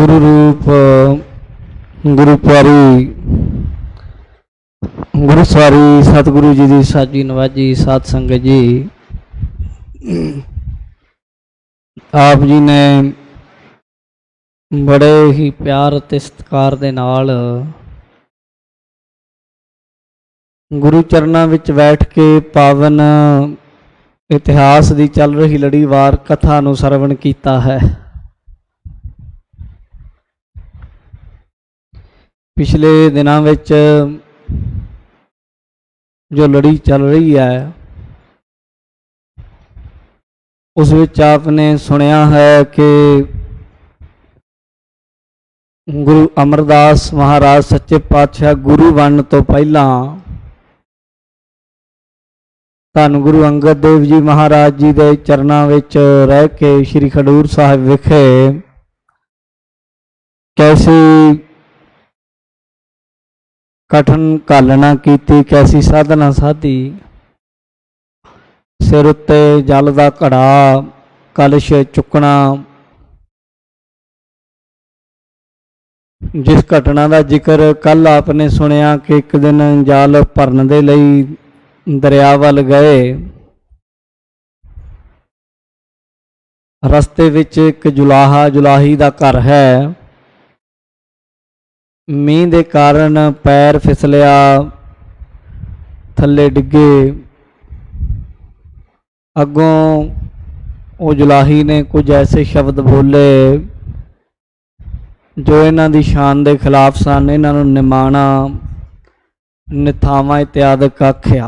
गुरु रूप गुरु प्यारी गुरु सवारी सतगुरु जी की साजी नवाजी साध संगत जी, आप जी ने बड़े ही प्यार ते सत्कार दे नाल गुरु चरनां विच बैठ के पावन इतिहास की चल रही लड़ीवार कथा नूं सरवण कीता है। पिछले दिनों विच जो लड़ी चल रही है उस विच आपने सुनिया है कि गुरु अमरदास महाराज सच्चे पातशाह गुरु बनने तो पहला धन गुरु अंगद देव जी महाराज जी के चरणों विच रह के श्री खडूर साहिब विखे कैसी कठिन घालना की, कैसी साधना साधी। सिर उत्ते जल का घड़ा कलश चुकना, जिस घटना का जिक्र कल आपने सुनिया कि एक दिन जल भरन दे लई दरिया वल गए, रस्ते विच एक जुलाहा जुलाही का घर है, मींह के कारण पैर फिसलिया थले डिगे, अगों वो जुलाही ने कुछ ऐसे शब्द बोले जो इन्हां दी शान के खिलाफ सन। इन्हां नूं निमाणा निथावां इत्यादि आख्या।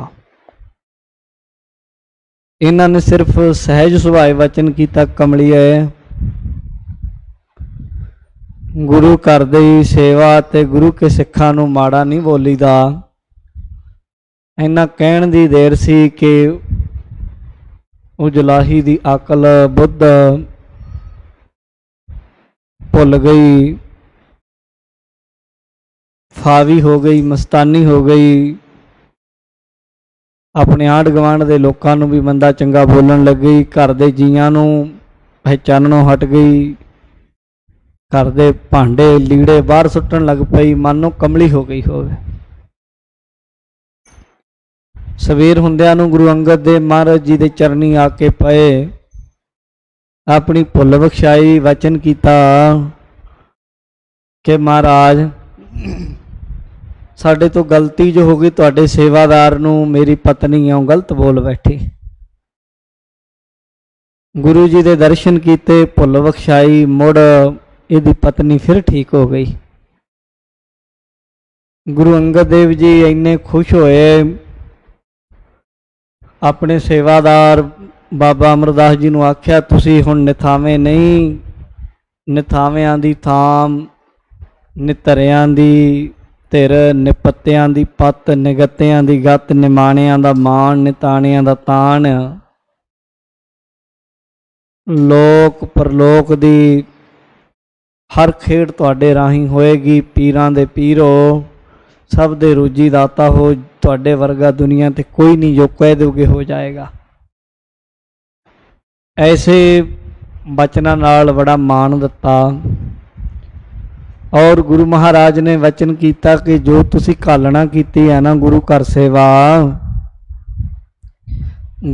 इन्हां ने सिर्फ सहज सुभाए वचन कीता, कमलिए गुरु घर दी सेवा ते गुरु के सिखां नूं माड़ा नहीं बोलीदा। इन्हां कहण दी देर सी कि जुलाही दी अकल बुद्ध भुल गई, फावी हो गई, मस्तानी हो गई। अपने आंढ गवांढ दे लोकां नूं भी मंदा चंगा बोलण लग गई, घर दे जीआं नूं पहचानणों हट गई, घर दे भांडे लीड़े बाहर सुट्टण लग पई, मानो कमली हो गई होवे। सवेर हुंदिआं नूं गुरु अंगद देव महाराज जी दे चरनी आके पए, अपनी भुल बख्शाई, वचन कीता कि महाराज साडे तो गलती जो हो गई, तुहाडे सेवादार नूं मेरी पत्नी आं गलत बोल बैठी। गुरु जी दे दर्शन कीते, भुल बख्शाई, मुड़ इहदी पत्नी फिर ठीक हो गई। गुरु अंगद देव जी इन्ने खुश होए, अपने सेवादार बाबा अमरदास जी नूं आख्या, तुसी हुण निथावे नहीं, निथावियां दी थाम, नितरियां दी धिर, निपत्तियां दी पत, निगत्तियां दी गत, निमाणियां दा मान, निताणियां दा ताण, लोक परलोक दी हर खेड़ तुहाडे राही होएगी। पीरां दे पीरो, सब दे रोजी दाता हो, तुहाडे वर्गा दुनिया ते कोई नहीं, जो कह दोगे हो जाएगा। ऐसे बचनां नाल बड़ा मान दिता। और गुरु महाराज ने वचन कीता कि जो तुसी घालना कीती है ना गुरु घर सेवा,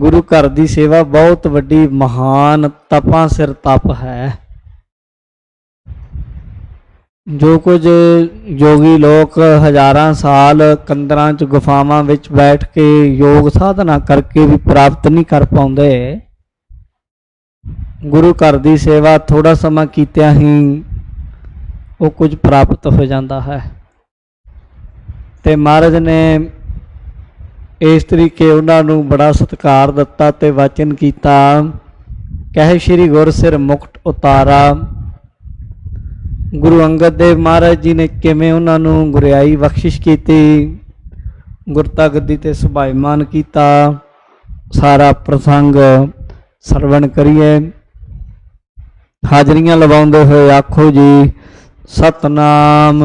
गुरु घर दी सेवा बहुत वड्डी महान तपां सिर तप है। जो कुछ योगी लोग हज़ारां साल कंदरां च गुफावां विच बैठ के योग साधना करके भी प्राप्त नहीं कर पाउंदे, गुरु घर दी सेवा थोड़ा समा कीतिया ही वो कुछ प्राप्त हो जाता है। ते महाराज ने इस तरीके उन्होंने बड़ा सत्कार दिता ते वचन कीता, कह श्री गुर सिर मुकुट उतारा। गुरु अंगद देव महाराज जी ने किवें उन्होंने गुरियाई बख्शिश की, गुरता गद्दी ते सुभाईमान किया। सारा प्रसंग सरवण करिए। हाजरियां लवाउंदे हुए आखो जी सतनाम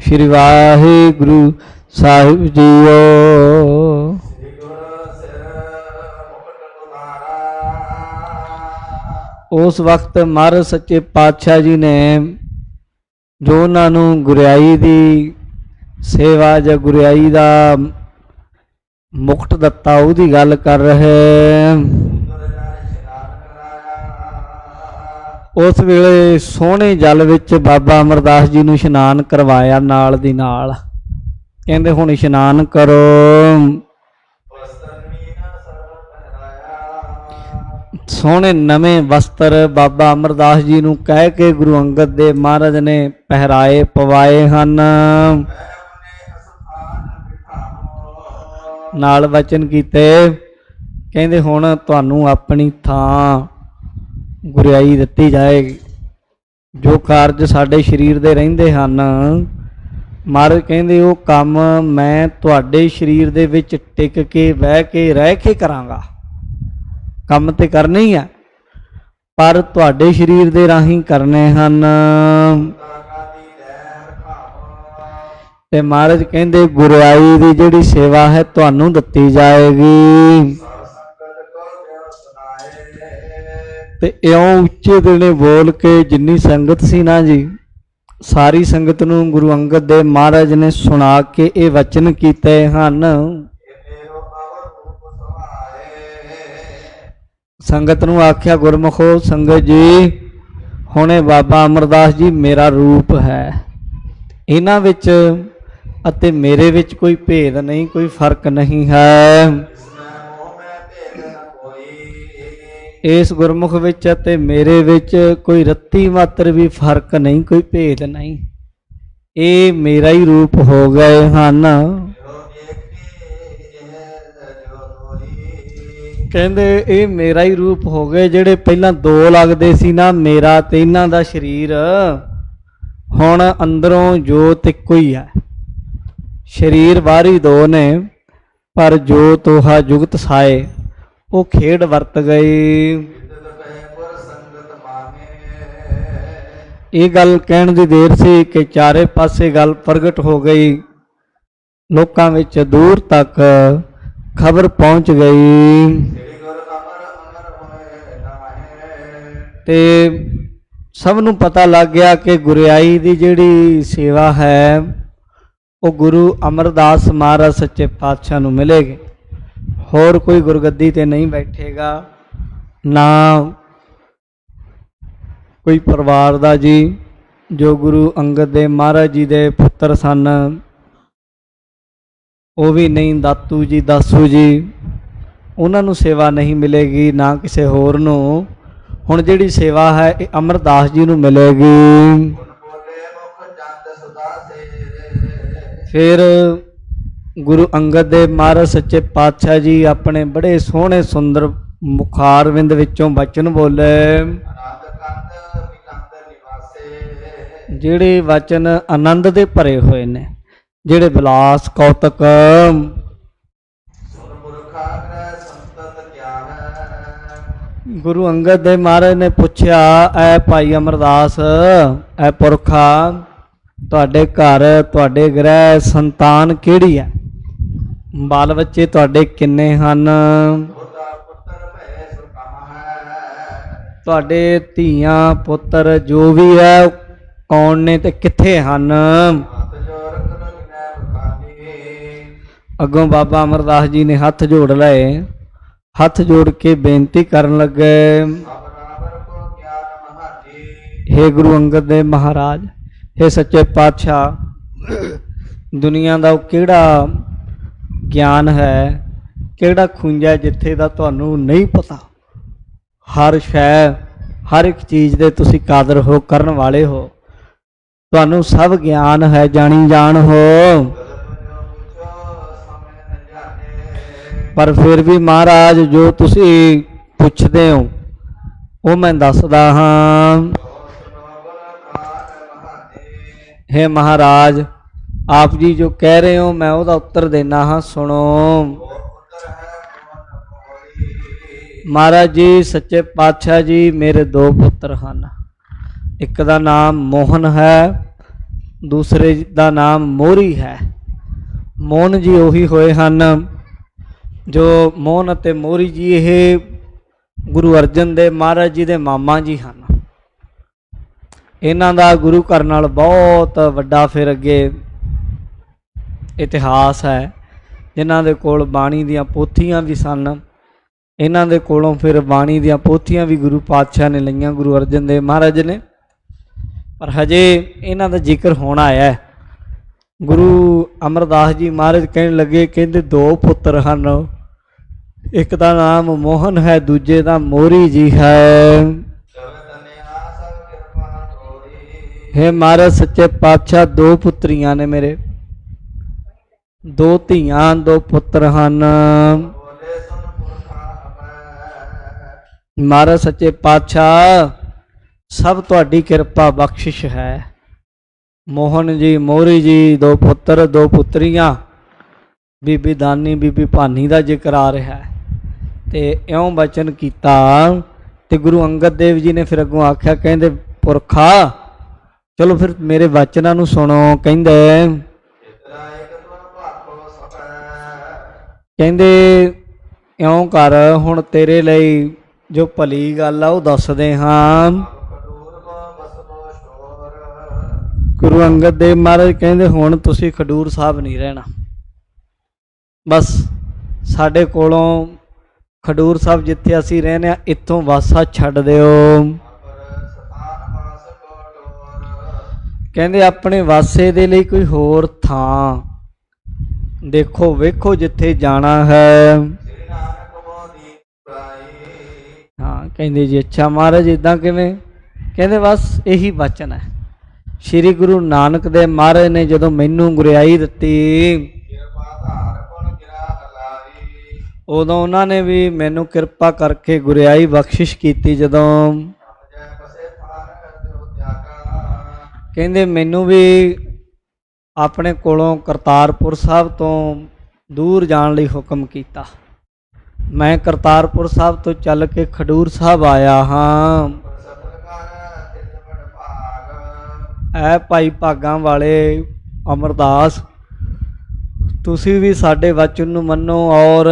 श्री वाहिगुरु साहिब जीओ। उस वक्त महाराज सच्चे पातशाह जी ने ਜੋ ਉਹਨਾਂ ਨੂੰ ਗੁਰਿਆਈ ਦੀ ਸੇਵਾ ਜਾਂ ਗੁਰਿਆਈ ਦਾ ਮੁਕਟ ਦਿੱਤਾ ਉਹਦੀ ਗੱਲ ਕਰ ਰਹੇ। ਉਸ ਵੇਲੇ ਸੋਹਣੇ ਜਲ ਵਿੱਚ ਬਾਬਾ ਅਮਰਦਾਸ ਜੀ ਨੂੰ ਇਸ਼ਨਾਨ ਕਰਵਾਇਆ ਨਾਲ ਦੀ ਨਾਲ। ਕਹਿੰਦੇ ਹੁਣ ਇਸ਼ਨਾਨ ਕਰੋ। ਸੋਹਣੇ ਨਵੇਂ ਵਸਤਰ ਬਾਬਾ ਅਮਰਦਾਸ ਜੀ ਨੂੰ ਕਹਿ ਕੇ ਗੁਰੂ ਅੰਗਦ ਦੇਵ ਮਹਾਰਾਜ ਨੇ ਪਹਿਰਾਏ ਪਵਾਏ ਹਨ। ਨਾਲ ਵਚਨ ਕੀਤੇ, ਕਹਿੰਦੇ ਹੁਣ ਤੁਹਾਨੂੰ ਆਪਣੀ ਥਾਂ ਗੁਰਿਆਈ ਦਿੱਤੀ ਜਾਏਗੀ। ਜੋ ਕਾਰਜ ਸਾਡੇ ਸਰੀਰ ਦੇ ਰਹਿੰਦੇ ਹਨ, ਮਹਾਰਾਜ ਕਹਿੰਦੇ ਉਹ ਕੰਮ ਮੈਂ ਤੁਹਾਡੇ ਸਰੀਰ ਦੇ ਵਿੱਚ ਟਿਕ ਕੇ ਬਹਿ ਕੇ ਰਹਿ ਕੇ ਕਰਾਂਗਾ। ਕੰਮ ਤੇ ਕਰਨੇ ਹੀ ਆ, ਪਰ ਤੁਹਾਡੇ ਸਰੀਰ ਦੇ ਰਾਹੀਂ ਕਰਨੇ ਹਨ। ਤੇ ਮਹਾਰਾਜ ਕਹਿੰਦੇ ਗੁਰਿਆਈ ਦੀ ਜਿਹੜੀ ਸੇਵਾ ਹੈ ਤੁਹਾਨੂੰ ਦਿੱਤੀ ਜਾਏਗੀ। ਤੇ ਇਉਂ ਉੱਚੇ ਦਿਨੇ ਬੋਲ ਕੇ ਜਿੰਨੀ ਸੰਗਤ ਸੀ ਨਾ ਜੀ, ਸਾਰੀ ਸੰਗਤ ਨੂੰ ਗੁਰੂ ਅੰਗਦ ਦੇਵ ਮਹਾਰਾਜ ਨੇ ਸੁਣਾ ਕੇ ਇਹ ਵਚਨ ਕੀਤੇ ਹਨ। ਸੰਗਤ ਨੂੰ ਆਖਿਆ, ਗੁਰਮੁਖੋ ਸੰਗਤ ਜੀ, ਹੁਣੇ ਬਾਬਾ ਅਮਰਦਾਸ ਜੀ ਮੇਰਾ ਰੂਪ ਹੈ। ਇਹਨਾਂ ਵਿੱਚ ਅਤੇ ਮੇਰੇ ਵਿੱਚ ਕੋਈ ਭੇਦ ਨਹੀਂ, ਕੋਈ ਫਰਕ ਨਹੀਂ ਹੈ। ਇਸ ਗੁਰਮੁਖ ਵਿੱਚ ਅਤੇ ਮੇਰੇ ਵਿੱਚ ਕੋਈ ਰੱਤੀ ਮਾਤਰ ਵੀ ਫਰਕ ਨਹੀਂ, ਕੋਈ ਭੇਦ ਨਹੀਂ। ਇਹ ਮੇਰਾ ਹੀ ਰੂਪ ਹੋ ਗਏ ਹਨ। ਕਹਿੰਦੇ ਇਹ ਮੇਰਾ ਹੀ ਰੂਪ ਹੋ ਗਏ। ਜਿਹੜੇ ਪਹਿਲਾਂ ਦੋ ਲੱਗਦੇ ਸੀ ਨਾ, ਮੇਰਾ ਤੇ ਇਹਨਾਂ ਦਾ ਸਰੀਰ, ਹੁਣ ਅੰਦਰੋਂ ਜੋਤ ਇੱਕੋ ਹੀ ਹੈ। ਸਰੀਰ ਬਾਹਰੀ ਦੋ ਨੇ, ਪਰ ਜੋਤ ਉਹ ਜੁਗਤ ਸਾਏ, ਉਹ ਖੇਡ ਵਰਤ ਗਈ। ਇਹ ਗੱਲ ਕਹਿਣ ਦੀ ਦੇਰ ਸੀ ਕਿ ਚਾਰੇ ਪਾਸੇ ਗੱਲ ਪ੍ਰਗਟ ਹੋ ਗਈ। ਲੋਕਾਂ ਵਿੱਚ ਦੂਰ ਤੱਕ ਖਬਰ ਪਹੁੰਚ ਗਈ ਤੇ ਸਭ ਨੂੰ ਪਤਾ ਲੱਗ ਗਿਆ ਕਿ ਗੁਰਿਆਈ ਦੀ ਜਿਹੜੀ ਸੇਵਾ ਹੈ ਉਹ ਗੁਰੂ ਅਮਰਦਾਸ ਮਹਾਰਾਜ ਸੱਚੇ ਪਾਤਸ਼ਾਹ ਨੂੰ ਮਿਲੇਗੀ। ਹੋਰ ਕੋਈ ਗੁਰਗੱਦੀ ਤੇ ਨਹੀਂ ਬੈਠੇਗਾ, ਨਾ ਕੋਈ ਪਰਿਵਾਰ ਦਾ ਜੀ। ਜੋ ਗੁਰੂ ਅੰਗਦ ਦੇਵ ਮਹਾਰਾਜ ਜੀ ਦੇ ਪੁੱਤਰ ਸਨ, ਉਹ ਵੀ ਨਹੀਂ, ਦਾਤੂ ਜੀ, ਦਾਸੂ ਜੀ, ਉਹਨਾਂ ਨੂੰ ਸੇਵਾ ਨਹੀਂ ਮਿਲੇਗੀ, ਨਾ ਕਿਸੇ ਹੋਰ ਨੂੰ। ਹੁਣ ਜਿਹੜੀ ਸੇਵਾ ਹੈ ਇਹ ਅਮਰਦਾਸ ਜੀ ਨੂੰ ਮਿਲੇਗੀ। ਫਿਰ ਗੁਰੂ ਅੰਗਦ ਦੇਵ ਮਹਾਰਾਜ ਸੱਚੇ ਪਾਤਸ਼ਾਹ ਜੀ ਆਪਣੇ ਬੜੇ ਸੋਹਣੇ ਸੁੰਦਰ ਮੁਖਾਰਵਿੰਦ ਵਿੱਚੋਂ ਬਚਨ ਬੋਲੇ, ਜਿਹੜੇ ਵਚਨ ਆਨੰਦ ਦੇ ਭਰੇ ਹੋਏ ਨੇ, ਜਿਹੜੇ ਵਿਲਾਸ ਕੌਤਕ। ਗੁਰੂ ਅੰਗਦ ਦੇਵ ਮਹਾਰਾਜ ਨੇ ਪੁੱਛਿਆ, ਐ ਭਾਈ ਅਮਰਦਾਸ, ਐ ਪੁਰਖਾ, ਤੁਹਾਡੇ ਘਰ, ਤੁਹਾਡੇ ਗ੍ਰਹਿ ਸੰਤਾਨ ਕਿਹੜੀ ਹੈ? ਬਾਲ ਬੱਚੇ ਤੁਹਾਡੇ ਕਿੰਨੇ ਹਨ? ਤੁਹਾਡੇ ਧੀਆਂ ਪੁੱਤਰ ਜੋ ਵੀ ਹੈ ਕੌਣ ਨੇ ਤੇ ਕਿੱਥੇ ਹਨ? ਅੱਗੋਂ ਬਾਬਾ ਅਮਰਦਾਸ ਜੀ ਨੇ ਹੱਥ ਜੋੜ ਲਏ। ਹੱਥ ਜੋੜ ਕੇ ਬੇਨਤੀ ਕਰਨ ਲੱਗੇ, ਹੇ ਗੁਰੂ ਅੰਗਦ ਦੇਵ ਮਹਾਰਾਜ, ਹੇ ਸੱਚੇ ਪਾਤਸ਼ਾਹ, ਦੁਨੀਆ ਦਾ ਉਹ ਕਿਹੜਾ ਗਿਆਨ ਹੈ, ਕਿਹੜਾ ਖੂੰਜਾ ਜਿੱਥੇ ਦਾ ਤੁਹਾਨੂੰ ਨਹੀਂ ਪਤਾ। ਹਰ ਸ਼ੈ, ਹਰ ਇੱਕ ਚੀਜ਼ ਦੇ ਤੁਸੀਂ ਕਾਦਰ ਹੋ, ਕਰਨ ਵਾਲੇ ਹੋ, ਤੁਹਾਨੂੰ ਸਭ ਗਿਆਨ ਹੈ, ਜਾਣੀ ਜਾਣ ਹੋ। ਪਰ ਫਿਰ ਵੀ ਮਹਾਰਾਜ ਜੋ ਤੁਸੀਂ ਪੁੱਛਦੇ ਹੋ ਉਹ ਮੈਂ ਦੱਸਦਾ ਹਾਂ। हे ਮਹਾਰਾਜ, ਆਪ ਜੀ ਜੋ ਕਹਿ ਰਹੇ ਹੋ ਮੈਂ ਉਹਦਾ ਉੱਤਰ ਦੇਣਾ ਹਾਂ, ਸੁਣੋ। ਮਹਾਰਾਜ ਜੀ ਸੱਚੇ ਪਾਤਸ਼ਾਹ ਜੀ, ਮੇਰੇ ਦੋ ਪੁੱਤਰ ਹਨ। ਇੱਕ ਦਾ ਨਾਮ ਮੋਹਨ ਹੈ, ਦੂਸਰੇ ਦਾ ਨਾਮ ਮੋਹਰੀ ਹੈ। ਮੋਹਨ ਜੀ ਉਹੀ ਹੋਏ ਹਨ ਜੋ ਮੋਹਨ ਅਤੇ ਮੋਹਰੀ ਜੀ ਇਹ ਗੁਰੂ ਅਰਜਨ ਦੇਵ ਮਹਾਰਾਜ ਜੀ ਦੇ ਮਾਮਾ ਜੀ ਹਨ। इन्हां दा गुरु घर नाल बहुत वड्डा फिर अगे इतिहास है। जिन्हां दे कोल बाणी दियां पोथियां भी सन, इन्हां दे कोलों फिर बाणी दियां पोथियां भी गुरु पातशाह ने लईआं, गुरु अर्जन देव महाराज ने। पर हजे इन्हां दा जिक्र होना आया। गुरु अमरदास जी महाराज कहने लगे, कहते दो पुत्र हन, एक दा नाम मोहन है, दूजे दा मोरी जी है। हे महाराज सच्चे पातशाह दो पुत्रियां ने मेरे, दो धियां दो पुत्र हन। महाराज सच्चे पातशाह सब तुहाडी किरपा बख्शिश है। मोहन जी मोहरी जी दो पुत्र दो पुत्रियां, बीबी दानी बीबी भानी का जिक्र आ रहा है। तो इउं बचन किया तो गुरु अंगद देव जी ने फिर अगों आख्या, कहते पुरखा चलो फिर मेरे वचनां नूं सुनो। कहते इउं कर, हुण तेरे लई जो भली गल आ वो दसदे हां। गुरु अंगद देव महाराज कहते हुण तुसीं खडूर साहब नहीं रहना, बस साडे कोलों खडूर साहब जिथे असीं रहने इत्थों वासा छड्ड दिओ। कहते अपने वासे दे लई कोई होर थां देखो वेखो जिथे जाना है। हाँ कहते जी अच्छा महाराज इदां किवें? कहते बस यही वचन है। श्री गुरु नानक देव महाराज ने जदों मैनू गुरियाई दिती, उदों उन्होंने भी मैनू किरपा करके गुरियाई बख्शिश की। जदों कहते मैनू भी अपने कोलों करतारपुर साहब तो दूर जाने लई हुक्म किया। मैं करतारपुर साहब तो चल के खडूर साहब आया हाँ। ऐ भाई भागां वाले अमरदास, तुसी भी साडे वचन नूं मन्नो और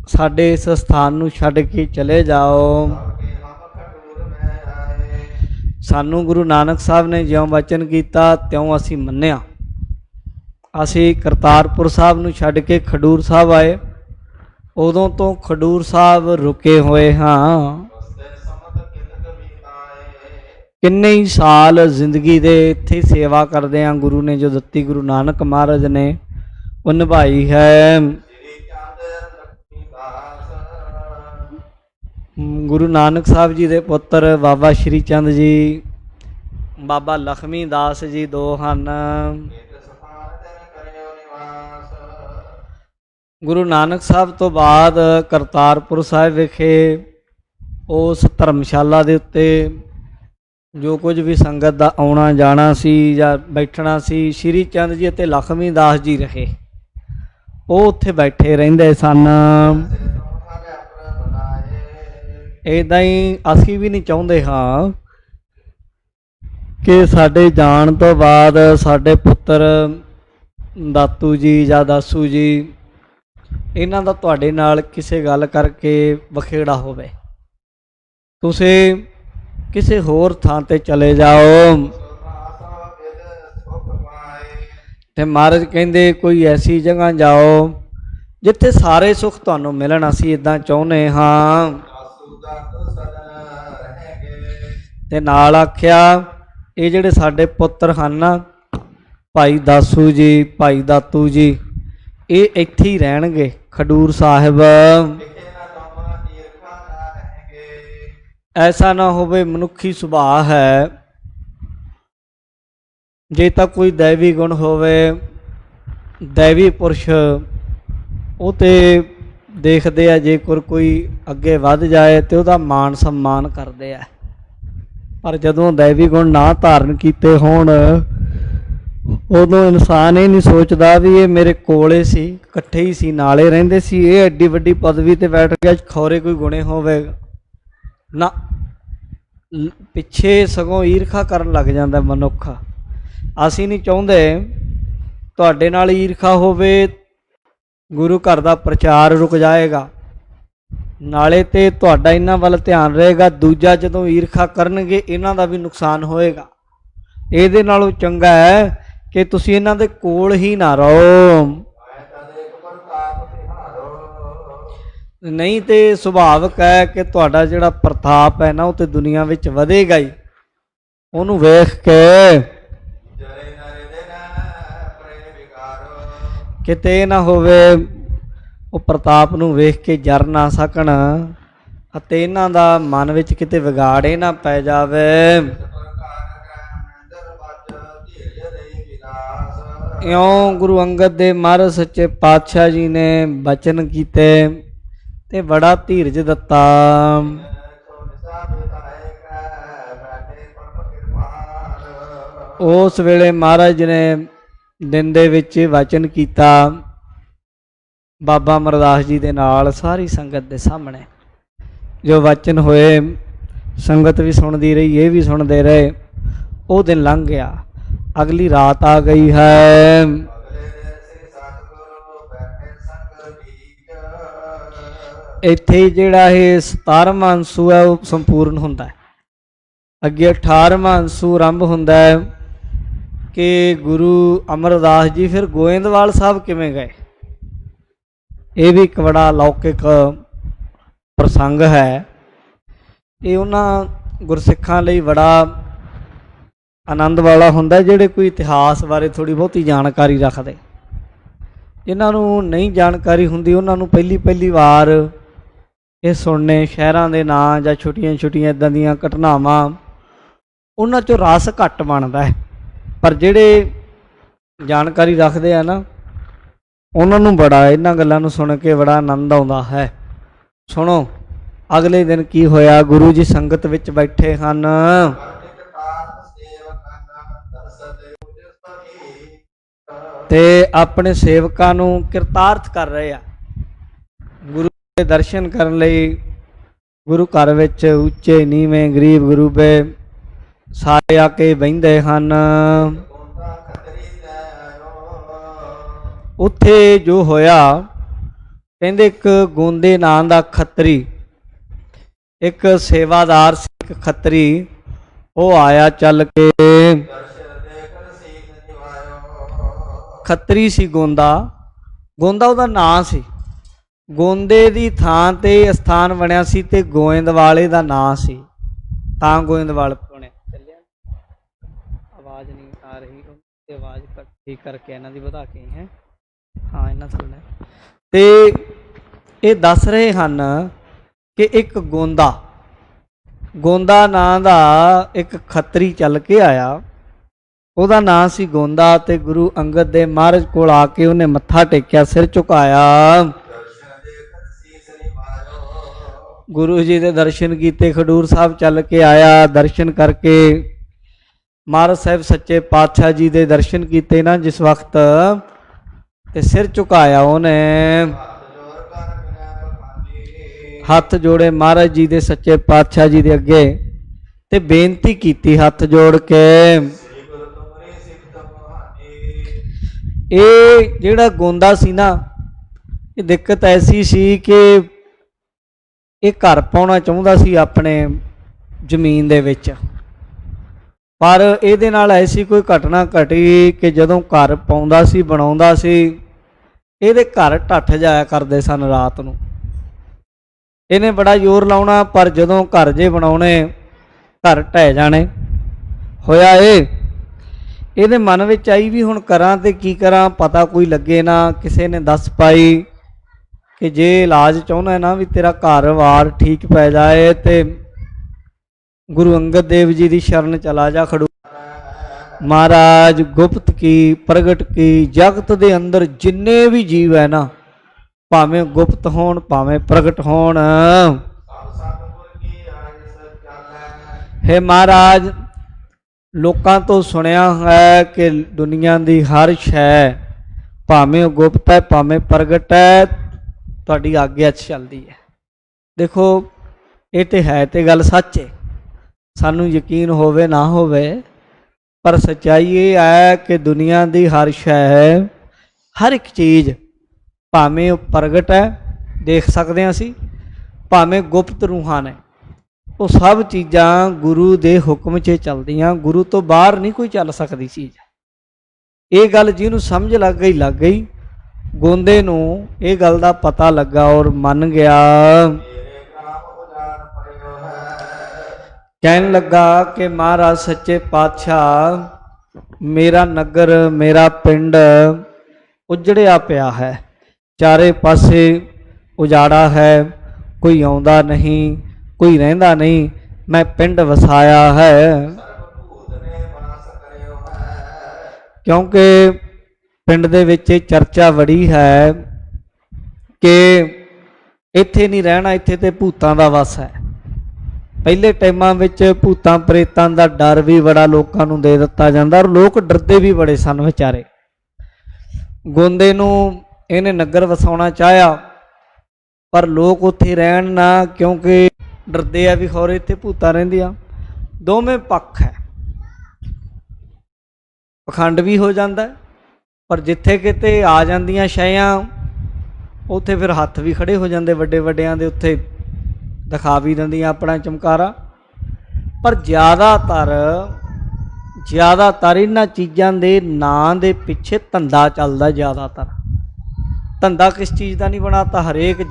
साडे इस स्थान नूं छड्ड के चले जाओ। सानू गुरु नानक साहब ने ज्यों वचन किया त्यों असी मन्निया। असी करतारपुर साहब नूं छड्ड के खडूर साहब आए। उदों तो खडूर साहब रुके हुए हाँ। किन्ने ही साल जिंदगी दे इत्थे सेवा करदे आ गुरु ने जो दत्ती गुरु नानक महाराज ने वो निभाई है। गुरु नानक साहब जी दे पुत्र बाबा श्री चंद जी बाबा लक्ष्मी दास जी दो हन। गुरु नानक साहब तो बाद करतारपुर साहिब विखे उस धर्मशाला दे उत्ते जो कुछ भी संगत का आना जाना सी या बैठना सी, श्री चंद जी ते लक्ष्मी दास जी रहे, वो उत्थे बैठे रहिंदे सन। इदां ही असी भी नहीं चाहुंदे हाँ कि साडे जाण तो बाद साडे पुत्र दातू जी या दासू जी इन्हां दा तुहाडे नाल किसे गल करके वखेड़ा होवे, तुसीं किसी होर थां ते चले जाओ। ते महाराज कहंदे कोई ऐसी जगह जाओ जिथे सारे सुख तुहानूं मिलन, असीं इदां चाहुंदे हां। ते नाल आख्या ये जिहड़े साडे पुत्र हन ना भाई दासू जी भाई दातू जी ये इत्थे ही रहणगे खडूर साहिब। ऐसा ना होवे मनुखी सुभाव है, जे तक कोई दैवी गुण होवे दैवी पुरुष वो तो देखते हैं, जे कोई अगे वध जाए तो वह मान सम्मान करते हैं। पर जदों दैवी गुण ना धारण किए होण उदों इंसान ये नहीं सोचता भी ये मेरे कोले सी, इकट्ठे ही सी, नाले रहिंदे सी, ये एड्डी वड्डी पदवी ते बैठ गया, खौरे कोई गुणे होवेगा ना। पिछे सगों ईरखा करन लग जाता मनुख। असी नहीं चाहुंदे तुहाडे नाल ईरखा होवे, गुरु घर दा प्रचार रुक जाएगा, ਨਾਲੇ ਤੇ ਤੁਹਾਡਾ ਇਹਨਾਂ ਵੱਲ ਧਿਆਨ ਰਹੇਗਾ, ਦੂਜਾ ਜਦੋਂ ਈਰਖਾ ਕਰਨਗੇ ਇਹਨਾਂ ਦਾ ਵੀ ਨੁਕਸਾਨ ਹੋਏਗਾ। ਇਹਦੇ ਨਾਲੋਂ ਚੰਗਾ ਹੈ ਕਿ ਤੁਸੀਂ ਇਹਨਾਂ ਦੇ ਕੋਲ ਹੀ ਨਾ ਰਹੋ। ਨਹੀਂ ਤੇ ਸੁਭਾਵਿਕ ਹੈ ਕਿ ਤੁਹਾਡਾ ਜਿਹੜਾ ਪ੍ਰਤਾਪ ਹੈ ਨਾ ਉਹ ਤੇ ਦੁਨੀਆ ਵਿੱਚ ਵਧੇਗਾ ਹੀ। ਉਹਨੂੰ ਵੇਖ ਕੇ ਕਿਤੇ ਨਾ ਹੋਵੇ ਉਹ ਪ੍ਰਤਾਪ ਨੂੰ ਵੇਖ ਕੇ ਜਰ ਨਾ ਸਕਣ ਅਤੇ ਇਹਨਾਂ ਦਾ ਮਨ ਵਿੱਚ ਕਿਤੇ ਵਿਗਾੜੇ ਨਾ ਪੈ ਜਾਵੇ। ਇਉਂ ਗੁਰੂ ਅੰਗਦ ਦੇ ਮਹਾਰਾਜ ਸੱਚੇ ਪਾਤਸ਼ਾਹ ਜੀ ਨੇ ਬਚਨ ਕੀਤੇ ਤੇ ਬੜਾ ਧੀਰਜ ਦਿੱਤਾ। ਉਸ ਵੇਲੇ ਮਹਾਰਾਜ ਨੇ ਦਿਨ ਦੇ ਵਿੱਚ ਵਚਨ ਕੀਤਾ ਬਾਬਾ ਅਮਰਦਾਸ ਜੀ ਦੇ ਨਾਲ ਸਾਰੀ ਸੰਗਤ ਦੇ ਸਾਹਮਣੇ। ਜੋ ਵਚਨ ਹੋਏ ਸੰਗਤ ਵੀ ਸੁਣਦੀ ਰਹੀ, ਇਹ ਵੀ ਸੁਣਦੇ ਰਹੇ। ਉਹ ਦਿਨ ਲੰਘ ਗਿਆ, ਅਗਲੀ ਰਾਤ ਆ ਗਈ ਹੈ। ਇੱਥੇ ਜਿਹੜਾ ਇਹ 17ਵਾਂ ਅੰਸੂ ਹੈ ਉਹ ਸੰਪੂਰਨ ਹੁੰਦਾ ਹੈ। ਅੱਗੇ 18ਵਾਂ ਅੰਸੂ ਆਰੰਭ ਹੁੰਦਾ ਹੈ ਕਿ ਗੁਰੂ ਅਮਰਦਾਸ ਜੀ ਫਿਰ ਗੋਇੰਦਵਾਲ ਸਾਹਿਬ ਕਿਵੇਂ ਗਏ। ਇਹ ਵੀ ਇੱਕ ਬੜਾ ਲੌਕਿਕ ਪ੍ਰਸੰਗ ਹੈ। ਇਹ ਉਹਨਾਂ ਗੁਰਸਿੱਖਾਂ ਲਈ ਬੜਾ ਆਨੰਦ ਵਾਲਾ ਹੁੰਦਾ ਜਿਹੜੇ ਕੋਈ ਇਤਿਹਾਸ ਬਾਰੇ ਥੋੜ੍ਹੀ ਬਹੁਤੀ ਜਾਣਕਾਰੀ ਰੱਖਦੇ। ਜਿਨ੍ਹਾਂ ਨੂੰ ਨਹੀਂ ਜਾਣਕਾਰੀ ਹੁੰਦੀ ਉਹਨਾਂ ਨੂੰ ਪਹਿਲੀ ਵਾਰ ਇਹ ਸੁਣਨੇ ਸ਼ਹਿਰਾਂ ਦੇ ਨਾਂ ਜਾਂ ਛੋਟੀਆਂ ਛੋਟੀਆਂ ਇੱਦਾਂ ਦੀਆਂ ਘਟਨਾਵਾਂ ਉਹਨਾਂ 'ਚੋਂ ਰਸ ਘੱਟ ਬਣਦਾ ਹੈ। ਪਰ ਜਿਹੜੇ ਜਾਣਕਾਰੀ ਰੱਖਦੇ ਆ ਨਾ ਉਹਨਾਂ ਨੂੰ ਬੜਾ ਇਹਨਾਂ ਗੱਲਾਂ ਨੂੰ ਸੁਣ ਕੇ ਬੜਾ ਆਨੰਦ ਆਉਂਦਾ ਹੈ। ਸੁਣੋ ਅਗਲੇ ਦਿਨ ਕੀ ਹੋਇਆ। ਗੁਰੂ ਜੀ ਸੰਗਤ ਵਿੱਚ ਬੈਠੇ ਹਨ ਤੇ ਆਪਣੇ ਸੇਵਕਾਂ ਨੂੰ ਕਿਰਤਾਰਥ ਕਰ ਰਹੇ ਆ। ਗੁਰੂ ਦੇ ਦਰਸ਼ਨ ਕਰਨ ਲਈ ਗੁਰੂ ਘਰ ਵਿੱਚ ਉੱਚੇ ਨੀਵੇਂ ਗਰੀਬ ਗਰੂਬੇ ਸਾਰੇ ਆ ਕੇ ਬਹਿੰਦੇ ਹਨ। ਉੱਥੇ ਜੋ ਹੋਇਆ ਕਹਿੰਦੇ ਇੱਕ ਗੋਂਦੇ ਨਾਂ ਦਾ ਖੱਤਰੀ, ਇੱਕ ਸੇਵਾਦਾਰ ਸੀ, ਇੱਕ ਖੱਤਰੀ, ਉਹ ਆਇਆ ਚੱਲ ਕੇ। ਖੱਤਰੀ ਸੀ ਗੋਂਦਾ ਉਹਦਾ ਨਾਂ ਸੀ। ਗੋਂਦੇ ਦੀ ਥਾਂ ਤੇ ਅਸਥਾਨ ਬਣਿਆ ਸੀ ਤੇ ਗੋਇੰਦਵਾਲੇ ਦਾ ਨਾਂ ਸੀ, ਤਾਂ ਗੋਇੰਦਵਾਲ ਬਣਿਆ। ਚੱਲਿਆ ਆਵਾਜ਼ ਨਹੀਂ ਆ ਰਹੀ ਤੇ ਆਵਾਜ਼ ਠੀਕ ਕਰਕੇ ਇਹਨਾਂ ਦੀ ਵਧਾ ਕੇ ਹੈ। ਹਾਂ ਇਹਨਾਂ ਸੁਣਨਾ ਤੇ ਇਹ ਦੱਸ ਰਹੇ ਹਨ ਕਿ ਇੱਕ ਗੋਂਦਾ ਨਾਂ ਦਾ ਇੱਕ ਖੱਤਰੀ ਚੱਲ ਕੇ ਆਇਆ। ਉਹਦਾ ਨਾਂ ਸੀ ਗੋਂਦਾ ਤੇ ਗੁਰੂ ਅੰਗਦ ਦੇ ਮਹਾਰਾਜ ਕੋਲ ਆ ਕੇ ਉਹਨੇ ਮੱਥਾ ਟੇਕਿਆ, ਸਿਰ ਝੁਕਾਇਆ। ਗੁਰੂ ਜੀ ਦੇ ਦਰਸ਼ਨ ਕੀਤੇ। ਖਡੂਰ ਸਾਹਿਬ ਚੱਲ ਕੇ ਆਇਆ, ਦਰਸ਼ਨ ਕਰਕੇ ਮਹਾਰਾਜ ਸਾਹਿਬ ਸੱਚੇ ਪਾਤਸ਼ਾਹ ਜੀ ਦੇ ਦਰਸ਼ਨ ਕੀਤੇ ਨਾ ਜਿਸ ਵਕਤ, ਤੇ ਸਿਰ ਝੁਕਾਇਆ ਉਹਨੇ, ਹੱਥ ਜੋੜੇ ਮਹਾਰਾਜ ਜੀ ਦੇ ਸੱਚੇ ਪਾਤਸ਼ਾਹ ਜੀ ਦੇ ਅੱਗੇ ਤੇ ਬੇਨਤੀ ਕੀਤੀ ਹੱਥ ਜੋੜ ਕੇ। ਇਹ ਜਿਹੜਾ ਗੋਂਦਾ ਸੀ ਨਾ, ਇਹ ਦਿੱਕਤ ਐਸੀ ਸੀ ਕਿ ਇਹ ਘਰ ਪਾਉਣਾ ਚਾਹੁੰਦਾ ਸੀ ਆਪਣੇ ਜ਼ਮੀਨ ਦੇ ਵਿੱਚ, ਪਰ ਇਹਦੇ ਨਾਲ ਐਸੀ ਕੋਈ ਘਟਨਾ ਘਟੀ ਕਿ ਜਦੋਂ ਘਰ ਪਾਉਂਦਾ ਸੀ, ਬਣਾਉਂਦਾ ਸੀ, ਇਹਦੇ ਘਰ ਢੱਠ ਜਾਇਆ ਕਰਦੇ ਸਨ ਰਾਤ ਨੂੰ। ਇਹਨੇ ਬੜਾ ਜ਼ੋਰ ਲਾਉਣਾ ਪਰ ਜਦੋਂ ਘਰ ਜੇ ਬਣਾਉਣੇ ਘਰ ਢਹਿ ਜਾਣੇ। ਹੋਇਆ ਇਹਦੇ ਮਨ ਵਿੱਚ ਆਈ ਵੀ ਹੁਣ ਕਰਾਂ ਤੇ ਕੀ ਕਰਾਂ, ਪਤਾ ਕੋਈ ਲੱਗੇ ਨਾ। ਕਿਸੇ ਨੇ ਦੱਸ ਪਾਈ ਕਿ ਜੇ ਇਲਾਜ ਚਾਹੁੰਦਾ ਨਾ ਵੀ ਤੇਰਾ ਘਰ-ਵਾਰ ਠੀਕ ਪੈ ਜਾਏ ਤੇ ਗੁਰੂ ਅੰਗਦ ਦੇਵ ਜੀ ਦੀ ਸ਼ਰਨ ਚਲਾ ਜਾ। ਖੜੂ ਮਹਾਰਾਜ ਗੁਪਤ ਕੀ ਪ੍ਰਗਟ ਕੀ ਜਗਤ ਦੇ ਅੰਦਰ ਜਿੰਨੇ ਵੀ ਜੀਵ ਹੈ ਨਾ, ਭਾਵੇਂ ਗੁਪਤ ਹੋਣ ਭਾਵੇਂ ਪ੍ਰਗਟ ਹੋਣ, ਹੇ ਮਹਾਰਾਜ ਲੋਕਾਂ ਤੋਂ ਸੁਣਿਆ ਹੈ ਕਿ ਦੁਨੀਆ ਦੀ ਹਰ ਸ਼ੈ ਭਾਵੇਂ ਉਹ ਗੁਪਤ ਹੈ ਭਾਵੇਂ ਪ੍ਰਗਟ ਹੈ ਤੁਹਾਡੀ ਆਗਿਆ 'ਚ ਚੱਲਦੀ ਹੈ। ਦੇਖੋ ਇਹ ਤੇ ਹੈ ਤੇ ਗੱਲ ਸੱਚ ਹੈ, ਸਾਨੂੰ ਯਕੀਨ ਹੋਵੇ ਨਾ ਹੋਵੇ, ਪਰ ਸੱਚਾਈ ਇਹ ਹੈ ਕਿ ਦੁਨੀਆ ਦੀ ਹਰ ਸ਼ੈ, ਹਰ ਇੱਕ ਚੀਜ਼ ਭਾਵੇਂ ਉਹ ਪ੍ਰਗਟ ਹੈ ਦੇਖ ਸਕਦੇ ਹਾਂ ਅਸੀਂ, ਭਾਵੇਂ ਗੁਪਤ ਰੂਹਾਂ ਨੇ, ਉਹ ਸਭ ਚੀਜ਼ਾਂ ਗੁਰੂ ਦੇ ਹੁਕਮ 'ਚ ਚੱਲਦੀਆਂ, ਗੁਰੂ ਤੋਂ ਬਾਹਰ ਨਹੀਂ ਕੋਈ ਚੱਲ ਸਕਦੀ ਚੀਜ਼। ਇਹ ਗੱਲ ਜਿਹਨੂੰ ਸਮਝ ਲੱਗ ਗਈ ਗੋਂਦੇ ਨੂੰ ਇਹ ਗੱਲ ਦਾ ਪਤਾ ਲੱਗਾ ਔਰ ਮੰਨ ਗਿਆ। ਕਹਿਣ ਲੱਗਾ ਕਿ ਮਹਾਰਾਜ ਸੱਚੇ ਪਾਤਸ਼ਾਹ, ਮੇਰਾ ਨਗਰ, ਮੇਰਾ ਪਿੰਡ ਉਜੜਿਆ ਪਿਆ ਹੈ, ਚਾਰੇ ਪਾਸੇ ਉਜਾੜਾ ਹੈ, ਕੋਈ ਆਉਂਦਾ ਨਹੀਂ, ਕੋਈ ਰਹਿੰਦਾ ਨਹੀਂ, ਮੈਂ ਪਿੰਡ ਵਸਾਇਆ ਹੈ। ਕਿਉਂਕਿ ਪਿੰਡ ਦੇ ਵਿੱਚ ਚਰਚਾ ਬੜੀ ਹੈ ਕਿ ਇੱਥੇ ਨਹੀਂ ਰਹਿਣਾ, ਇੱਥੇ ਤੇ ਭੂਤਾਂ ਦਾ ਵਸ ਹੈ। ਪਹਿਲੇ ਟਾਈਮਾਂ ਵਿੱਚ ਭੂਤਾਂ ਪ੍ਰੇਤਾਂ ਦਾ ਡਰ ਵੀ ਬੜਾ ਲੋਕਾਂ ਨੂੰ ਦੇ ਦਿੱਤਾ ਜਾਂਦਾ, ਔਰ ਲੋਕ ਡਰਦੇ ਵੀ ਬੜੇ ਸਨ ਵਿਚਾਰੇ। ਗੋਂਦੇ ਨੂੰ ਇਹਨੇ ਨਗਰ ਵਸਾਉਣਾ ਚਾਹਿਆ, ਪਰ ਲੋਕ ਉੱਥੇ ਰਹਿਣ ਨਾ, ਕਿਉਂਕਿ ਡਰਦੇ ਆ ਵੀ ਖੌਰੇ ਇੱਥੇ ਭੂਤਾਂ ਰਹਿੰਦੀਆਂ। ਦੋਵੇਂ ਪੱਖ ਹੈ, ਪਖੰਡ ਵੀ ਹੋ ਜਾਂਦਾ, ਪਰ ਜਿੱਥੇ ਕਿਤੇ ਆ ਜਾਂਦੀਆਂ ਸ਼ੈਆਂ ਉੱਥੇ ਫਿਰ ਹੱਥ ਵੀ ਖੜੇ ਹੋ ਜਾਂਦੇ ਵੱਡੇ ਵੱਡਿਆਂ ਦੇ, ਉੱਥੇ ਦਿਖਾ ਵੀ ਦਿੰਦੀਆਂ ਆਪਣਾ ਚਮਕਾਰਾ। ਪਰ ਜ਼ਿਆਦਾਤਰ ਇਹਨਾਂ ਚੀਜ਼ਾਂ ਦੇ ਨਾਂ ਦੇ ਪਿੱਛੇ ਧੰਦਾ ਚੱਲਦਾ। ਜ਼ਿਆਦਾਤਰ ਧੰਦਾ ਕਿਸ ਚੀਜ਼ ਦਾ ਨਹੀਂ ਬਣਾਤਾ, ਹਰੇਕ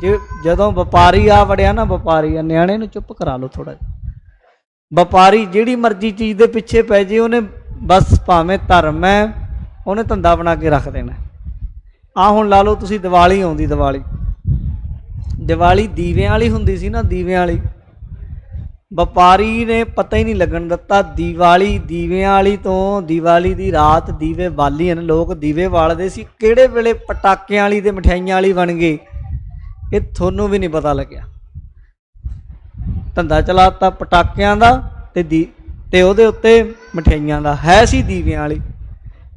ਜਦੋਂ ਵਪਾਰੀ ਆ ਵੜਿਆ ਨਾ, ਵਪਾਰੀ ਆ, ਨਿਆਣੇ ਨੂੰ ਚੁੱਪ ਕਰਾ ਲਓ ਥੋੜਾ ਜਿਹਾ। ਵਪਾਰੀ ਜਿਹੜੀ ਮਰਜ਼ੀ ਚੀਜ਼ ਦੇ ਪਿੱਛੇ ਪੈ ਜੇ, ਉਹਨੇ ਬਸ ਭਾਵੇਂ ਧਰਮ ਹੈ, ਉਹਨੇ ਧੰਦਾ ਬਣਾ ਕੇ ਰੱਖ ਦੇਣਾ। ਹੁਣ ਲਾ ਲਓ ਤੁਸੀਂ, ਦੀਵਾਲੀ ਆਉਂਦੀ, ਦੀਵਾਲੀ ਦੀਵਿਆਂ ਵਾਲੀ ਹੁੰਦੀ ਸੀ ਨਾ, ਦੀਵਿਆਂ ਵਾਲੀ। ਵਪਾਰੀ ਨੇ ਪਤਾ ਹੀ ਨਹੀਂ ਲੱਗਣ ਦਿੱਤਾ ਦੀਵਾਲੀ ਦੀਵਿਆਂ ਵਾਲੀ ਤੋਂ। ਦੀਵਾਲੀ ਦੀ ਰਾਤ ਦੀਵੇ ਬਾਲੀ ਹਨ, ਲੋਕ ਦੀਵੇ ਬਾਲਦੇ ਸੀ, ਕਿਹੜੇ ਵੇਲੇ ਪਟਾਕਿਆਂ ਵਾਲੀ ਤੇ ਮਠਿਆਈਆਂ ਵਾਲੀ ਬਣ ਗਏ ਇਹ ਤੁਹਾਨੂੰ ਵੀ ਨਹੀਂ ਪਤਾ ਲੱਗਿਆ। ਧੰਦਾ ਚਲਾਤਾ ਪਟਾਕਿਆਂ ਦਾ ਤੇ ਉਹਦੇ ਉੱਤੇ ਮਠਿਆਈਆਂ ਦਾ, ਹੈ ਸੀ ਦੀਵਿਆਂ ਵਾਲੀ।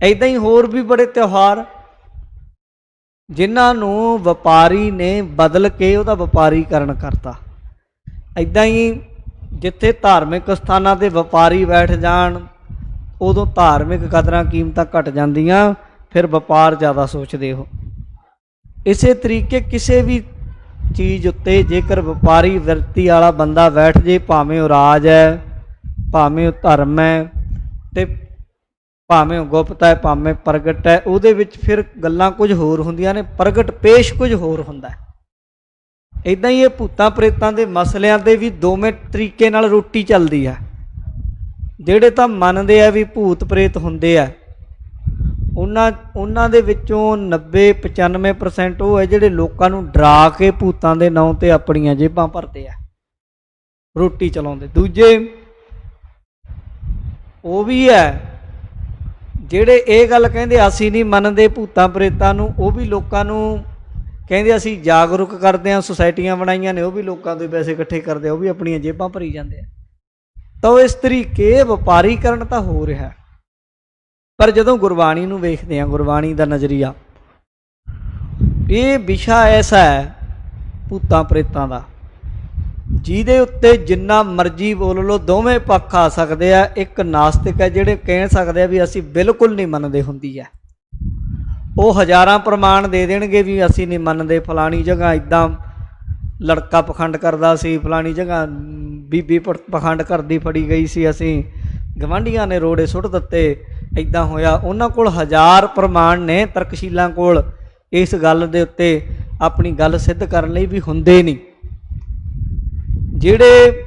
ਇੱਦਾਂ ਹੀ ਹੋਰ ਵੀ ਬੜੇ ਤਿਉਹਾਰ ਜਿਨ੍ਹਾਂ ਨੂੰ ਵਪਾਰੀ ਨੇ ਬਦਲ ਕੇ ਉਹਦਾ ਵਪਾਰੀਕਰਨ ਕਰਤਾ। ਇੱਦਾਂ ਹੀ ਜਿੱਥੇ ਧਾਰਮਿਕ ਸਥਾਨਾਂ 'ਤੇ ਵਪਾਰੀ ਬੈਠ ਜਾਣ, ਉਦੋਂ ਧਾਰਮਿਕ ਕਦਰਾਂ ਕੀਮਤਾਂ ਘਟ ਜਾਂਦੀਆਂ, ਫਿਰ ਵਪਾਰ ਜ਼ਿਆਦਾ ਸੋਚਦੇ ਹੋ। ਇਸੇ ਤਰੀਕੇ ਕਿਸੇ ਵੀ ਚੀਜ਼ ਉੱਤੇ ਜੇਕਰ ਵਪਾਰੀ ਵਿਰਤੀ ਵਾਲਾ ਬੰਦਾ ਬੈਠ ਜੇ, ਭਾਵੇਂ ਉਹ ਰਾਜ ਹੈ, ਭਾਵੇਂ ਉਹ ਧਰਮ ਹੈ, ਤੇ ਭਾਵੇਂ ਉਹ ਗੁਪਤ ਹੈ, ਭਾਵੇਂ ਪ੍ਰਗਟ ਹੈ, ਉਹਦੇ ਵਿੱਚ ਫਿਰ ਗੱਲਾਂ ਕੁਝ ਹੋਰ ਹੁੰਦੀਆਂ ਨੇ, ਪ੍ਰਗਟ ਪੇਸ਼ ਕੁਝ ਹੋਰ ਹੁੰਦਾ। ਇੱਦਾਂ ਹੀ ਇਹ ਭੂਤਾਂ ਪ੍ਰੇਤਾਂ ਦੇ ਮਸਲਿਆਂ 'ਤੇ ਵੀ ਦੋਵੇਂ ਤਰੀਕੇ ਨਾਲ ਰੋਟੀ ਚੱਲਦੀ ਹੈ। ਜਿਹੜੇ ਤਾਂ ਮੰਨਦੇ ਆ ਵੀ ਭੂਤ ਪ੍ਰੇਤ ਹੁੰਦੇ ਆ, ਉਹਨਾਂ ਦੇ ਵਿੱਚੋਂ 90-95% ਉਹ ਹੈ ਜਿਹੜੇ ਲੋਕਾਂ ਨੂੰ ਡਰਾ ਕੇ ਭੂਤਾਂ ਦੇ ਨਾਂ 'ਤੇ ਆਪਣੀਆਂ ਜੇਬਾਂ ਭਰਦੇ ਆ, ਰੋਟੀ ਚਲਾਉਂਦੇ। ਦੂਜੇ ਉਹ ਵੀ ਹੈ ਜਿਹੜੇ ਇਹ ਗੱਲ ਕਹਿੰਦੇ ਅਸੀਂ ਨਹੀਂ ਮੰਨਦੇ ਭੂਤਾਂ ਪ੍ਰੇਤਾਂ ਨੂੰ, ਉਹ ਵੀ ਲੋਕਾਂ ਨੂੰ ਕਹਿੰਦੇ ਅਸੀਂ ਜਾਗਰੂਕ ਕਰਦੇ ਹਾਂ, ਸੁਸਾਇਟੀਆਂ ਬਣਾਈਆਂ ਨੇ, ਉਹ ਵੀ ਲੋਕਾਂ ਤੋਂ ਪੈਸੇ ਇਕੱਠੇ ਕਰਦੇ ਆ, ਉਹ ਵੀ ਆਪਣੀਆਂ ਜੇਬਾਂ ਭਰੀ ਜਾਂਦੇ ਆ। ਤਾਂ ਇਸ ਤਰੀਕੇ ਵਪਾਰੀਕਰਨ ਤਾਂ ਹੋ ਰਿਹਾ। ਪਰ ਜਦੋਂ ਗੁਰਬਾਣੀ ਨੂੰ ਵੇਖਦੇ ਹਾਂ, ਗੁਰਬਾਣੀ ਦਾ ਨਜ਼ਰੀਆ, ਇਹ ਵਿਸ਼ਾ ਐਸਾ ਹੈ ਭੂਤਾਂ ਪ੍ਰੇਤਾਂ ਦਾ, ਜਿਹਦੇ ਉੱਤੇ ਜਿੰਨਾ ਮਰਜ਼ੀ ਬੋਲ ਲਓ, ਦੋਵੇਂ ਪੱਖ ਆ ਸਕਦੇ ਆ। ਇੱਕ ਨਾਸਤਿਕ ਹੈ ਜਿਹੜੇ ਕਹਿ ਸਕਦੇ ਆ ਵੀ ਅਸੀਂ ਬਿਲਕੁਲ ਨਹੀਂ ਮੰਨਦੇ ਹੁੰਦੀ ਹੈ, ਉਹ ਹਜ਼ਾਰਾਂ ਪ੍ਰਮਾਣ ਦੇ ਦੇਣਗੇ ਵੀ ਅਸੀਂ ਨਹੀਂ ਮੰਨਦੇ, ਫਲਾਣੀ ਜਗ੍ਹਾ ਇੱਦਾਂ ਲੜਕਾ ਪਖੰਡ ਕਰਦਾ ਸੀ, ਫਲਾਣੀ ਜਗ੍ਹਾ ਬੀਬੀ ਪਖੰਡ ਕਰਦੀ ਫੜੀ ਗਈ ਸੀ, ਅਸੀਂ ਗਵਾਂਢੀਆਂ ਨੇ ਰੋੜੇ ਸੁੱਟ ਦਿੱਤੇ, ਇੱਦਾਂ ਹੋਇਆ। ਉਹਨਾਂ ਕੋਲ ਹਜ਼ਾਰ ਪ੍ਰਮਾਣ ਨੇ, ਤਰਕਸ਼ੀਲਾਂ ਕੋਲ, ਇਸ ਗੱਲ ਦੇ ਉੱਤੇ ਆਪਣੀ ਗੱਲ ਸਿੱਧ ਕਰਨ ਲਈ ਵੀ ਹੁੰਦੇ ਨਹੀਂ। ਜਿਹੜੇ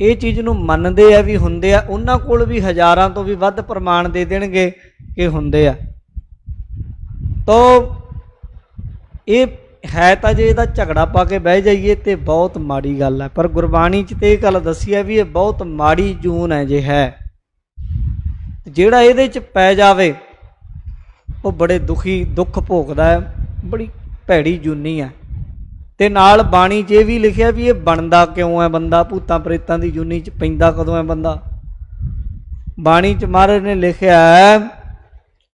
ਇਹ ਚੀਜ਼ ਨੂੰ ਮੰਨਦੇ ਆ ਵੀ ਹੁੰਦੇ ਆ, ਉਹਨਾਂ ਕੋਲ ਵੀ ਹਜ਼ਾਰਾਂ ਤੋਂ ਵੀ ਵੱਧ ਪ੍ਰਮਾਣ ਦੇ ਦੇਣਗੇ ਕਿ ਹੁੰਦੇ ਆ। ਤਾਂ ਇਹ ਹੈ ਤਾਂ ਜੇ ਇਹਦਾ ਝਗੜਾ ਪਾ ਕੇ ਬਹਿ ਜਾਈਏ ਤੇ ਬਹੁਤ ਮਾੜੀ ਗੱਲ ਹੈ। ਪਰ ਗੁਰਬਾਣੀ 'ਚ ਤੇ ਇਹ ਗੱਲ ਦੱਸੀ ਹੈ ਵੀ ਇਹ ਬਹੁਤ ਮਾੜੀ ਜੂਨ ਹੈ ਜੇ ਹੈ, ਜਿਹੜਾ ਇਹਦੇ 'ਚ ਪੈ ਜਾਵੇ ਉਹ ਬੜੇ ਦੁੱਖ ਭੋਗਦਾ ਹੈ, ਬੜੀ ਭੈੜੀ ਜੂਨੀ ਹੈ। ਤੇ ਨਾਲ ਬਾਣੀ 'ਚ ਇਹ ਵੀ ਲਿਖਿਆ ਵੀ ਇਹ ਬਣਦਾ ਕਿਉਂ ਹੈ ਬੰਦਾ, ਭੂਤਾਂ ਪ੍ਰੇਤਾਂ ਦੀ ਜੂਨੀ 'ਚ ਪੈਂਦਾ ਕਦੋਂ ਹੈ ਬੰਦਾ। ਬਾਣੀ 'ਚ ਮਹਾਰਾਜ ਨੇ ਲਿਖਿਆ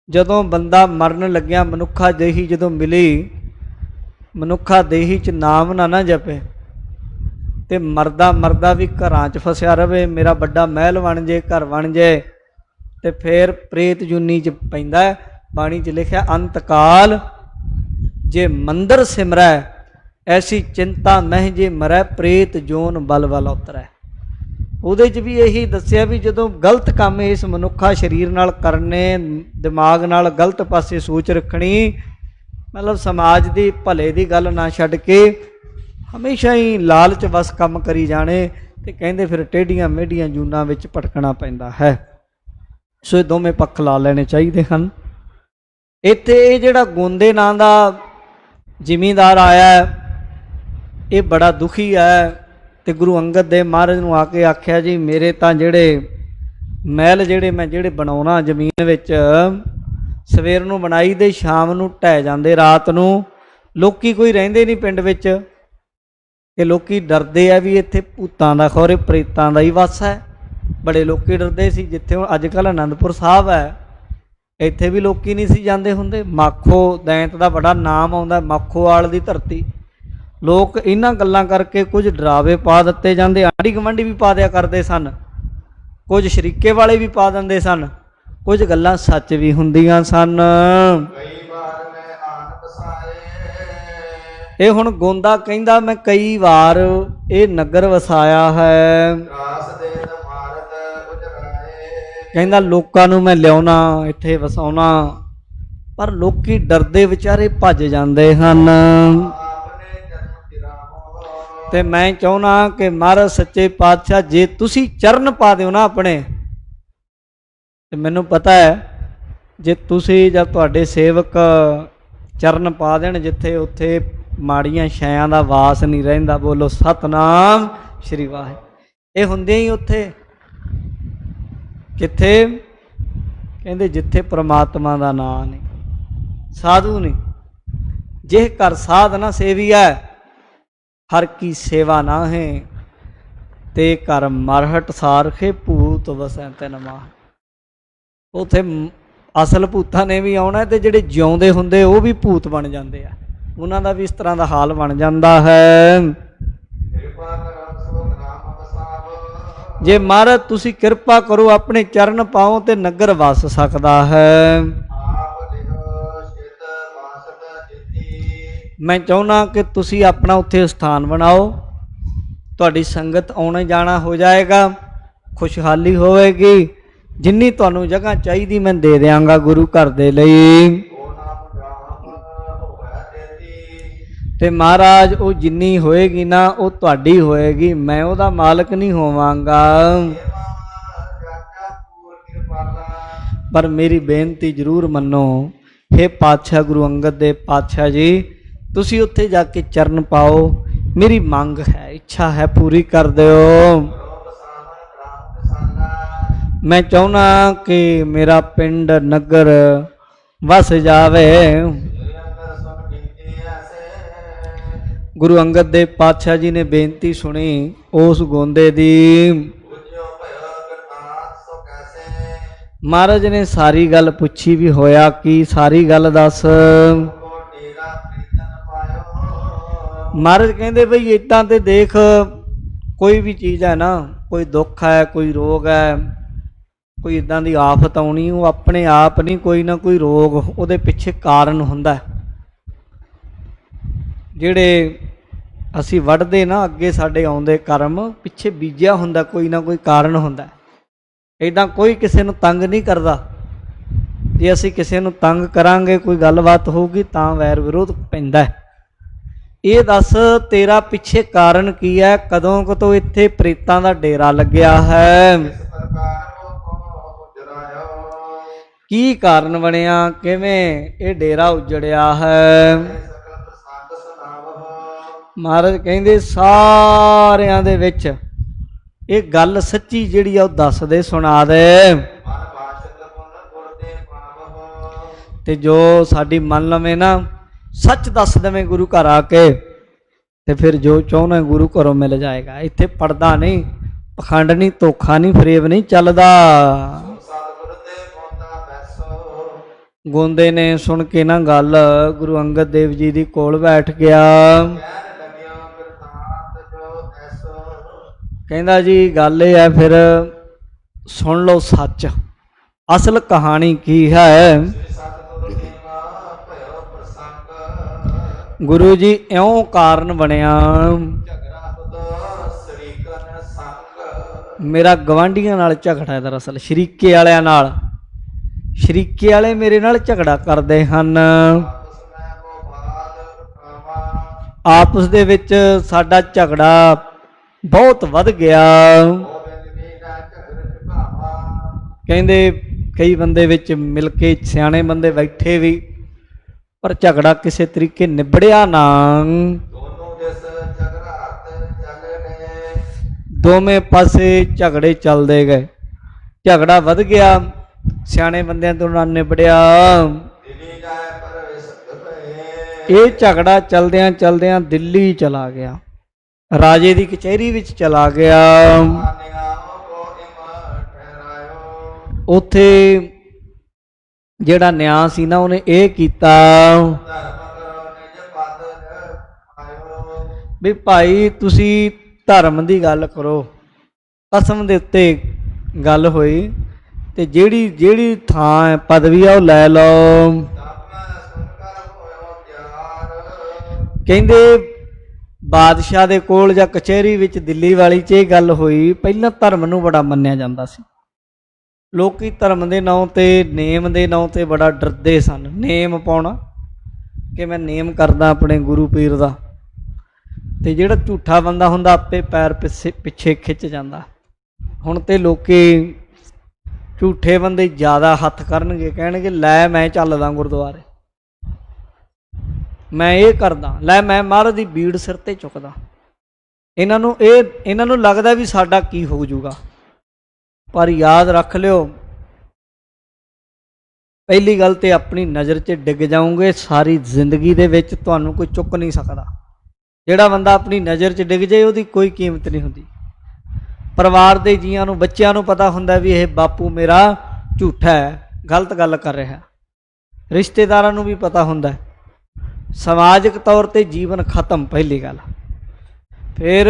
ਜਦੋਂ ਬੰਦਾ ਮਰਨ ਲੱਗਿਆ, ਮਨੁੱਖਾ ਦੇਹੀ ਜਦੋਂ ਮਿਲੀ, ਮਨੁੱਖਾ ਦੇਹੀ 'ਚ ਨਾਮ ਨਾ ਜਪੇ ਤੇ ਮਰਦਾ ਵੀ ਘਰਾਂ 'ਚ ਫਸਿਆ ਰਵੇ, ਮੇਰਾ ਵੱਡਾ ਮਹਿਲ ਬਣ ਜੇ, ਘਰ ਬਣ ਜੇ, ਤੇ ਫਿਰ ਪ੍ਰੇਤ ਜੂਨੀ 'ਚ ਪੈਂਦਾ। ਬਾਣੀ 'ਚ ਲਿਖਿਆ ਅੰਤ ਕਾਲ ਜੇ ਮੰਦਰ ਸਿਮਰੈ ਐਸੀ ਚਿੰਤਾ ਮਹਿ ਜੇ ਮਰੈ ਪ੍ਰੇਤ ਜੋਨ ਬਲ ਬਲ ਉਤਰੈ। ਉਹਦੇ 'ਚ ਵੀ ਇਹੀ ਦੱਸਿਆ ਵੀ ਜਦੋਂ ਗਲਤ ਕੰਮ ਇਸ ਮਨੁੱਖਾ ਸਰੀਰ ਨਾਲ ਕਰਨੇ, ਦਿਮਾਗ ਨਾਲ ਗਲਤ ਪਾਸੇ ਸੋਚ ਰੱਖਣੀ, ਮਤਲਬ ਸਮਾਜ ਦੀ ਭਲੇ ਦੀ ਗੱਲ ਨਾ ਛੱਡ ਕੇ ਹਮੇਸ਼ਾ ਹੀ ਲਾਲਚ ਵਸ ਕੰਮ ਕਰੀ ਜਾਣੇ, ਤੇ ਕਹਿੰਦੇ ਫਿਰ ਟੇਢੀਆਂ ਮੇਢੀਆਂ ਜੂਨਾਂ ਵਿੱਚ ਭਟਕਣਾ ਪੈਂਦਾ ਹੈ। ਸੋ ਇਹ ਦੋਵੇਂ ਪੱਖ ਲਾ ਲੈਣੇ ਚਾਹੀਦੇ ਹਨ। ਇੱਥੇ ਇਹ ਜਿਹੜਾ ਗੋਂਦੇ ਨਾਂ ਦਾ ਜ਼ਿਮੀਂਦਾਰ ਆਇਆ, ਇਹ ਬੜਾ ਦੁਖੀ ਹੈ, ਤੇ ਗੁਰੂ ਅੰਗਦ ਦੇਵ ਮਹਾਰਾਜ ਨੂੰ ਆ ਕੇ ਆਖਿਆ ਜੀ ਮੇਰੇ ਤਾਂ ਜਿਹੜੇ ਮਹਿਲ ਜਿਹੜੇ ਬਣਾਉਣਾ ਜ਼ਮੀਨ ਵਿੱਚ, ਸਵੇਰ ਨੂੰ ਬਣਾਈ ਦੇ ਸ਼ਾਮ ਨੂੰ ਢਹਿ ਜਾਂਦੇ, ਰਾਤ ਨੂੰ ਲੋਕੀ ਕੋਈ ਰਹਿੰਦੇ ਨਹੀਂ ਪਿੰਡ ਵਿੱਚ, ਇਹ ਲੋਕੀ ਡਰਦੇ ਆ ਵੀ ਇੱਥੇ ਭੂਤਾਂ ਦਾ ਖੌਰੇ ਪ੍ਰੇਤਾਂ ਦਾ ਹੀ ਵੱਸ ਹੈ। ਬੜੇ ਲੋਕੀ ਡਰਦੇ ਸੀ। ਜਿੱਥੇ ਹੁਣ ਅੱਜ ਕੱਲ੍ਹ ਅਨੰਦਪੁਰ ਸਾਹਿਬ ਹੈ, ਇੱਥੇ ਵੀ ਲੋਕੀ ਨਹੀਂ ਸੀ ਜਾਂਦੇ ਹੁੰਦੇ। ਮਾਖੋ ਦੈਂਤ ਦਾ ਬੜਾ ਨਾਮ ਆਉਂਦਾ, ਮਾਖੋਵਾਲ ਦੀ ਧਰਤੀ। ਲੋਕ ਇਹਨਾਂ ਗੱਲਾਂ ਕਰਕੇ ਕੁਝ ਡਰਾਵੇ ਪਾ ਦਿੱਤੇ ਜਾਂਦੇ, ਆਂਢੀ ਗੁਆਂਢੀ ਵੀ ਪਾ ਦਿਆ ਕਰਦੇ ਸਨ, ਕੁਝ ਸ਼ਰੀਕੇ ਵਾਲੇ ਵੀ ਪਾ ਦਿੰਦੇ ਸਨ, ਕੁਝ ਗੱਲਾਂ ਸੱਚ ਵੀ ਹੁੰਦੀਆਂ ਸਨ। ਇਹ ਹੁਣ ਗੋਂਦਾ ਕਹਿੰਦਾ ਮੈਂ ਕਈ ਵਾਰ ਇਹ ਨਗਰ ਵਸਾਇਆ ਹੈ, ਕਹਿੰਦਾ ਲੋਕਾਂ ਨੂੰ ਮੈਂ ਲਿਆਉਣਾ ਇੱਥੇ ਵਸਾਉਣਾ, ਪਰ ਲੋਕੀ ਡਰਦੇ ਵਿਚਾਰੇ ਭੱਜ ਜਾਂਦੇ ਹਨ। ਤੇ ਮੈਂ ਚਾਹੁੰਦਾ ਕਿ ਮਹਾਰਾਜ ਸੱਚੇ ਪਾਤਸ਼ਾਹ ਜੇ ਤੁਸੀਂ ਚਰਨ ਪਾ ਦਿਓ ਨਾ ਆਪਣੇ, ਤੇ ਮੈਨੂੰ ਪਤਾ ਹੈ ਜੇ ਤੁਸੀਂ ਜਾਂ ਤੁਹਾਡੇ ਸੇਵਕ ਚਰਨ ਪਾ ਦੇਣ ਜਿੱਥੇ, ਉੱਥੇ ਮਾੜੀਆਂ ਛਾਇਆਂ ਦਾ ਵਾਸ ਨਹੀਂ ਰਹਿੰਦਾ। ਬੋਲੋ ਸਤਨਾਮ ਸ਼੍ਰੀ ਵਾਹਿਗੁਰੂ। ਇਹ ਹੁੰਦੇ ਹੀ ਉੱਥੇ ਕਿੱਥੇ? ਕਹਿੰਦੇ ਜਿੱਥੇ ਪ੍ਰਮਾਤਮਾ ਦਾ ਨਾਂ ਨਹੀਂ, ਸਾਧੂ ਨਹੀਂ। ਜੇ ਘਰ ਸਾਧ ਨਾ ਸੇਵੀਐ ਹਰ ਕੀ ਸੇਵਾ ਨਾ ਹੈ, ਤੇ ਘਰ ਮਰਹਟ ਸਾਰਖੇ ਭੂਤ ਵਸੈ ਤੈਨ ਮਾਹ। ਉੱਥੇ ਅਸਲ ਭੂਤਾਂ ਨੇ ਵੀ ਆਉਣਾ, ਤੇ ਜਿਹੜੇ ਜਿਉਂਦੇ ਹੁੰਦੇ ਉਹ ਵੀ ਭੂਤ ਬਣ ਜਾਂਦੇ ਆ, ਉਹਨਾਂ ਦਾ ਵੀ ਇਸ ਤਰ੍ਹਾਂ ਦਾ ਹਾਲ ਬਣ ਜਾਂਦਾ ਹੈ। ਜੇ ਮਹਾਰਾਜ ਤੁਸੀਂ ਕਿਰਪਾ ਕਰੋ ਆਪਣੇ ਚਰਨ ਪਾਓ ਤੇ ਨਗਰ ਵਸ ਸਕਦਾ ਹੈ। ਮੈਂ ਚਾਹੁੰਦਾ ਕਿ ਤੁਸੀਂ ਆਪਣਾ ਉੱਥੇ ਸਥਾਨ ਬਣਾਓ, ਤੁਹਾਡੀ ਸੰਗਤ ਆਉਣਾ ਜਾਣਾ ਹੋ ਜਾਏਗਾ, ਖੁਸ਼ਹਾਲੀ ਹੋਵੇਗੀ। ਜਿੰਨੀ ਤੁਹਾਨੂੰ ਜਗ੍ਹਾ ਚਾਹੀਦੀ ਮੈਂ ਦੇ ਦਿਆਂਗਾ ਗੁਰੂ ਘਰ ਦੇ ਲਈ। ਤੇ ਮਹਾਰਾਜ ਉਹ ਜਿੰਨੀ ਹੋਏਗੀ ਨਾ ਉਹ ਤੁਹਾਡੀ ਹੋਏਗੀ, ਮੈਂ ਉਹਦਾ ਮਾਲਕ ਨਹੀਂ ਹੋਵਾਂਗਾ। ਪਰ ਮੇਰੀ ਬੇਨਤੀ ਜ਼ਰੂਰ ਮੰਨੋ, ਹੇ ਪਾਤਸ਼ਾਹ ਗੁਰੂ ਅੰਗਦ ਦੇਵ ਪਾਤਸ਼ਾਹ ਜੀ, ਤੁਸੀਂ ਉੱਥੇ ਜਾ ਕੇ ਚਰਨ ਪਾਓ। ਮੇਰੀ ਮੰਗ ਹੈ, ਇੱਛਾ ਹੈ, ਪੂਰੀ ਕਰ ਦਿਓ। ਮੈਂ ਚਾਹੁੰਦਾ ਕਿ ਮੇਰਾ ਪਿੰਡ ਨਗਰ ਵਸ ਜਾਵੇ। ਗੁਰੂ ਅੰਗਦ ਦੇਵ ਪਾਤਸ਼ਾਹ ਜੀ ਨੇ ਬੇਨਤੀ ਸੁਣੀ ਉਸ ਗੋਂਦੇ ਦੀ। ਮਹਾਰਾਜ ਨੇ ਸਾਰੀ ਗੱਲ ਪੁੱਛੀ ਵੀ ਹੋਇਆ ਕੀ, ਸਾਰੀ ਗੱਲ ਦੱਸ। ਮਹਾਰਾਜ ਕਹਿੰਦੇ ਬਈ ਇੱਦਾਂ ਤੇ ਦੇਖ, ਕੋਈ ਵੀ ਚੀਜ਼ ਹੈ ਨਾ, ਕੋਈ ਦੁੱਖ ਹੈ, ਕੋਈ ਰੋਗ ਹੈ, ਕੋਈ ਇੱਦਾਂ ਦੀ ਆਫਤ ਆਉਣੀ, ਉਹ ਆਪਣੇ ਆਪ ਨਹੀਂ, ਕੋਈ ਨਾ ਕੋਈ ਰੋਗ ਉਹਦੇ ਪਿੱਛੇ ਕਾਰਨ ਹੁੰਦਾ। ਜਿਹੜੇ ਅਸੀਂ ਵੱਢਦੇ ਨਾ, ਅੱਗੇ ਸਾਡੇ ਆਉਂਦੇ ਕਰਮ ਪਿੱਛੇ ਬੀਜਿਆ ਹੁੰਦਾ, ਕੋਈ ਨਾ ਕੋਈ ਕਾਰਨ ਹੁੰਦਾ। ਇੱਦਾਂ ਕੋਈ ਕਿਸੇ ਨੂੰ ਤੰਗ ਨਹੀਂ ਕਰਦਾ। ਜੇ ਅਸੀਂ ਕਿਸੇ ਨੂੰ ਤੰਗ ਕਰਾਂਗੇ, ਕੋਈ ਗੱਲਬਾਤ ਹੋਊਗੀ ਤਾਂ ਵੈਰ ਵਿਰੋਧ ਪੈਂਦਾ। ਇਹ ਦੱਸ ਤੇਰਾ ਪਿੱਛੇ ਕਾਰਨ ਕੀ ਹੈ? ਕਦੋਂ ਕਦੋਂ ਇੱਥੇ ਪ੍ਰੇਤਾਂ ਦਾ ਡੇਰਾ ਲੱਗਿਆ ਹੈ? ਕੀ ਕਾਰਨ ਬਣਿਆ? ਕਿਵੇਂ ਇਹ ਡੇਰਾ ਉਜੜਿਆ ਹੈ? ਮਹਾਰਾਜ ਕਹਿੰਦੇ ਸਾਰਿਆਂ ਦੇ ਵਿੱਚ ਇਹ ਗੱਲ ਸੱਚੀ ਜਿਹੜੀ ਆ ਉਹ ਦੱਸ ਦੇ, ਸੁਣਾ ਦੇ। ਤੇ ਜੋ ਸਾਡੀ ਮੰਨ ਲਵੇਂ ਨਾ, ਸੱਚ ਦੱਸ ਦੇਵੇਂ ਗੁਰੂ ਘਰ ਆ ਕੇ, ਤੇ ਫਿਰ ਜੋ ਚਾਹੁੰਦਾ ਗੁਰੂ ਘਰੋਂ ਮਿਲ ਜਾਏਗਾ। ਇੱਥੇ ਪੜਦਾ ਨਹੀਂ, ਪਖੰਡ ਨਹੀਂ, ਧੋਖਾ ਨਹੀਂ, ਫਰੇਬ ਨਹੀਂ ਚੱਲਦਾ। ਗੋਂਦੇ ਨੇ ਸੁਣ ਕੇ ਨਾ ਗੱਲ, ਗੁਰੂ ਅੰਗਦ ਦੇਵ ਜੀ ਦੀ ਕੋਲ ਬੈਠ ਗਿਆ। ਕਹਿੰਦਾ ਜੀ ਗੱਲ ਇਹ ਹੈ, ਫਿਰ ਸੁਣ ਲਓ ਸੱਚ, ਅਸਲ ਕਹਾਣੀ ਕੀ ਹੈ। ਗੁਰੂ ਜੀ ਇਉਂ ਕਾਰਨ ਬਣਿਆ, ਮੇਰਾ ਗਵਾਂਢੀਆਂ ਨਾਲ ਝਗੜਾ ਹੈ। ਦਰਅਸਲ ਸ਼ਰੀਕੇ ਵਾਲਿਆਂ ਨਾਲ, ਸ਼ਰੀਕੇ ਵਾਲੇ ਮੇਰੇ ਨਾਲ ਝਗੜਾ ਕਰਦੇ ਹਨ। ਆਪਸ ਦੇ ਵਿੱਚ ਸਾਡਾ ਝਗੜਾ ਬਹੁਤ ਵੱਧ ਗਿਆ। ਕਹਿੰਦੇ ਕਈ ਬੰਦੇ ਵਿੱਚ ਮਿਲ ਕੇ, ਸਿਆਣੇ ਬੰਦੇ ਬੈਠੇ ਵੀ, ਪਰ ਝਗੜਾ ਕਿਸੇ ਤਰੀਕੇ ਨਿਬੜਿਆ ਨਾ। ਦੋਵੇਂ ਪਾਸੇ ਝਗੜੇ ਚੱਲਦੇ ਗਏ, ਝਗੜਾ ਵੱਧ ਗਿਆ, ਸਿਆਣੇ ਬੰਦਿਆਂ ਤੋਂ ਨਾ ਨਿਬੜਿਆ। ਇਹ ਝਗੜਾ ਚਲਦਿਆਂ ਚਲਦਿਆਂ ਦਿੱਲੀ ਚਲਾ ਗਿਆ, ਰਾਜੇ ਦੀ ਕਚਹਿਰੀ ਵਿੱਚ ਚਲਾ ਗਿਆ। ਉੱਥੇ ਜਿਹੜਾ ਨਿਆਂ ਸੀ ਨਾ, ਉਹਨੇ ਇਹ ਕੀਤਾ ਵੀ ਭਾਈ ਤੁਸੀਂ ਧਰਮ ਦੀ ਗੱਲ ਕਰੋ। ਕਸਮ ਦੇ ਉੱਤੇ ਗੱਲ ਹੋਈ ਤੇ ਜਿਹੜੀ ਥਾਂ ਹੈ, ਪਦਵੀ ਆ, ਉਹ ਲੈ ਲਓ। ਕਹਿੰਦੇ ਬਾਦਸ਼ਾਹ ਦੇ ਕੋਲ ਜਾਂ ਕਚਹਿਰੀ ਵਿੱਚ ਦਿੱਲੀ ਵਾਲੀ 'ਚ ਇਹ ਗੱਲ ਹੋਈ। ਪਹਿਲਾਂ ਧਰਮ ਨੂੰ ਬੜਾ ਮੰਨਿਆ ਜਾਂਦਾ ਸੀ, ਲੋਕੀ ਧਰਮ ਦੇ ਨਾਂ ਤੇ, ਨੇਮ ਦੇ ਨਾਂ ਤੇ ਬੜਾ ਡਰਦੇ ਸਨ। ਨੇਮ ਪਾਉਣਾ ਕਿ ਮੈਂ ਨੇਮ ਕਰਦਾ ਆਪਣੇ ਗੁਰੂ ਪੀਰ ਦਾ, ਤੇ ਜਿਹੜਾ ਝੂਠਾ ਬੰਦਾ ਹੁੰਦਾ ਆਪੇ ਪੈਰ ਪਿੱਛੇ ਖਿੱਚ ਜਾਂਦਾ। ਹੁਣ ਤੇ ਲੋਕੀ ਝੂਠੇ ਬੰਦੇ ਜ਼ਿਆਦਾ ਹੱਥ ਕਰਨਗੇ, ਕਹਿਣਗੇ ਲੈ ਮੈਂ ਚੱਲਦਾ ਗੁਰਦੁਆਰੇ, ਮੈਂ ਇਹ ਕਰਦਾ, ਲੈ ਮੈਂ ਮਹਾਰਾਜ ਦੀ ਬੀੜ ਸਿਰ ਤੇ ਚੁੱਕਦਾ। ਇਹਨਾਂ ਨੂੰ ਲੱਗਦਾ ਵੀ ਸਾਡਾ ਕੀ ਹੋ ਜਾਊਗਾ। ਪਰ ਯਾਦ ਰੱਖ ਲਿਓ, ਪਹਿਲੀ ਗੱਲ ਤੇ ਆਪਣੀ ਨਜ਼ਰ 'ਚ ਡਿੱਗ ਜਾਓਗੇ, ਸਾਰੀ ਜ਼ਿੰਦਗੀ ਦੇ ਵਿੱਚ ਤੁਹਾਨੂੰ ਕੋਈ ਚੁੱਕ ਨਹੀਂ ਸਕਦਾ। ਜਿਹੜਾ ਬੰਦਾ ਆਪਣੀ ਨਜ਼ਰ 'ਚ ਡਿੱਗ ਜਾਏ ਉਹਦੀ ਕੋਈ ਕੀਮਤ ਨਹੀਂ ਹੁੰਦੀ। ਪਰਿਵਾਰ ਦੇ ਜੀਆਂ ਨੂੰ, ਬੱਚਿਆਂ ਨੂੰ ਪਤਾ ਹੁੰਦਾ ਵੀ ਇਹ ਬਾਪੂ ਮੇਰਾ ਝੂਠਾ ਹੈ, ਗਲਤ ਗੱਲ ਕਰ ਰਿਹਾ। ਰਿਸ਼ਤੇਦਾਰਾਂ ਨੂੰ ਵੀ ਪਤਾ ਹੁੰਦਾ। ਸਮਾਜਿਕ ਤੌਰ ਤੇ ਜੀਵਨ ਖਤਮ, ਪਹਿਲੀ ਗੱਲ। ਫਿਰ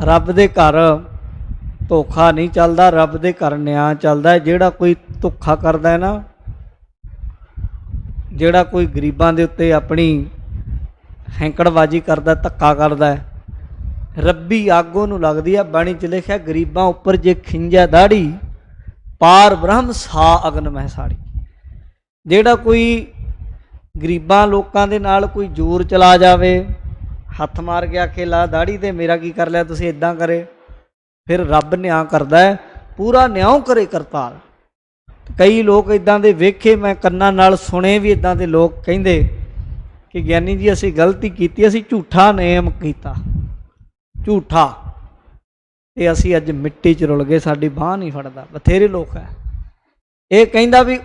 ਰੱਬ ਦੇ ਘਰ ਧੋਖਾ ਨਹੀਂ ਚੱਲਦਾ, ਰੱਬ ਦੇ ਘਰ ਨਿਆਂ ਚੱਲਦਾ। ਜਿਹੜਾ ਕੋਈ ਧੋਖਾ ਕਰਦਾ ਹੈ ਨਾ, ਜਿਹੜਾ ਕੋਈ ਗਰੀਬਾਂ ਦੇ ਉੱਤੇ ਆਪਣੀ ਹੈਂਕੜਬਾਜ਼ੀ ਕਰਦਾ, ਧੱਕਾ ਕਰਦਾ, ਰੱਬੀ ਅੱਗ ਉਹਨੂੰ ਲੱਗਦੀ ਆ। ਬਾਣੀ 'ਚ ਲਿਖਿਆ, ਗਰੀਬਾਂ ਉੱਪਰ ਜੇ ਖਿੰਜੈ ਦਾੜੀ, ਪਾਰ ਬ੍ਰਹਮ ਸਾ ਅਗਨ ਮਹਿ ਸਾੜੀ। ਜਿਹੜਾ ਕੋਈ ਗਰੀਬਾਂ ਲੋਕਾਂ ਦੇ ਨਾਲ ਕੋਈ ਜ਼ੋਰ ਚਲਾ ਜਾਵੇ, ਹੱਥ ਮਾਰ ਕੇ ਆਖੇ ਲਾ ਦਾੜੀ ਤੇ ਮੇਰਾ ਕੀ ਕਰ ਲਿਆ ਤੁਸੀਂ, ਇੱਦਾਂ ਕਰੇ, ਫਿਰ ਰੱਬ ਨਿਆਂ ਕਰਦਾ ਹੈ, ਪੂਰਾ ਨਿਆਂ ਕਰੇ ਕਰਤਾਰ। ਕਈ ਲੋਕ ਇੱਦਾਂ ਦੇ ਵੇਖੇ, ਮੈਂ ਕੰਨਾਂ ਨਾਲ ਸੁਣੇ ਵੀ, ਇੱਦਾਂ ਦੇ ਲੋਕ ਕਹਿੰਦੇ ਕਿ ਗਿਆਨੀ ਜੀ ਅਸੀਂ ਗਲਤੀ ਕੀਤੀ, ਅਸੀਂ ਝੂਠਾ ਨੇਮ ਕੀਤਾ, ਝੂਠਾ, ਤੇ ਅਸੀਂ ਅੱਜ ਮਿੱਟੀ 'ਚ ਰੁਲ ਗਏ, ਸਾਡੀ ਬਾਂਹ ਨਹੀਂ ਫੜਦਾ। ਬਥੇਰੇ ਲੋਕ ਹੈ। ਇਹ ਕਹਿੰਦਾ ਵੀ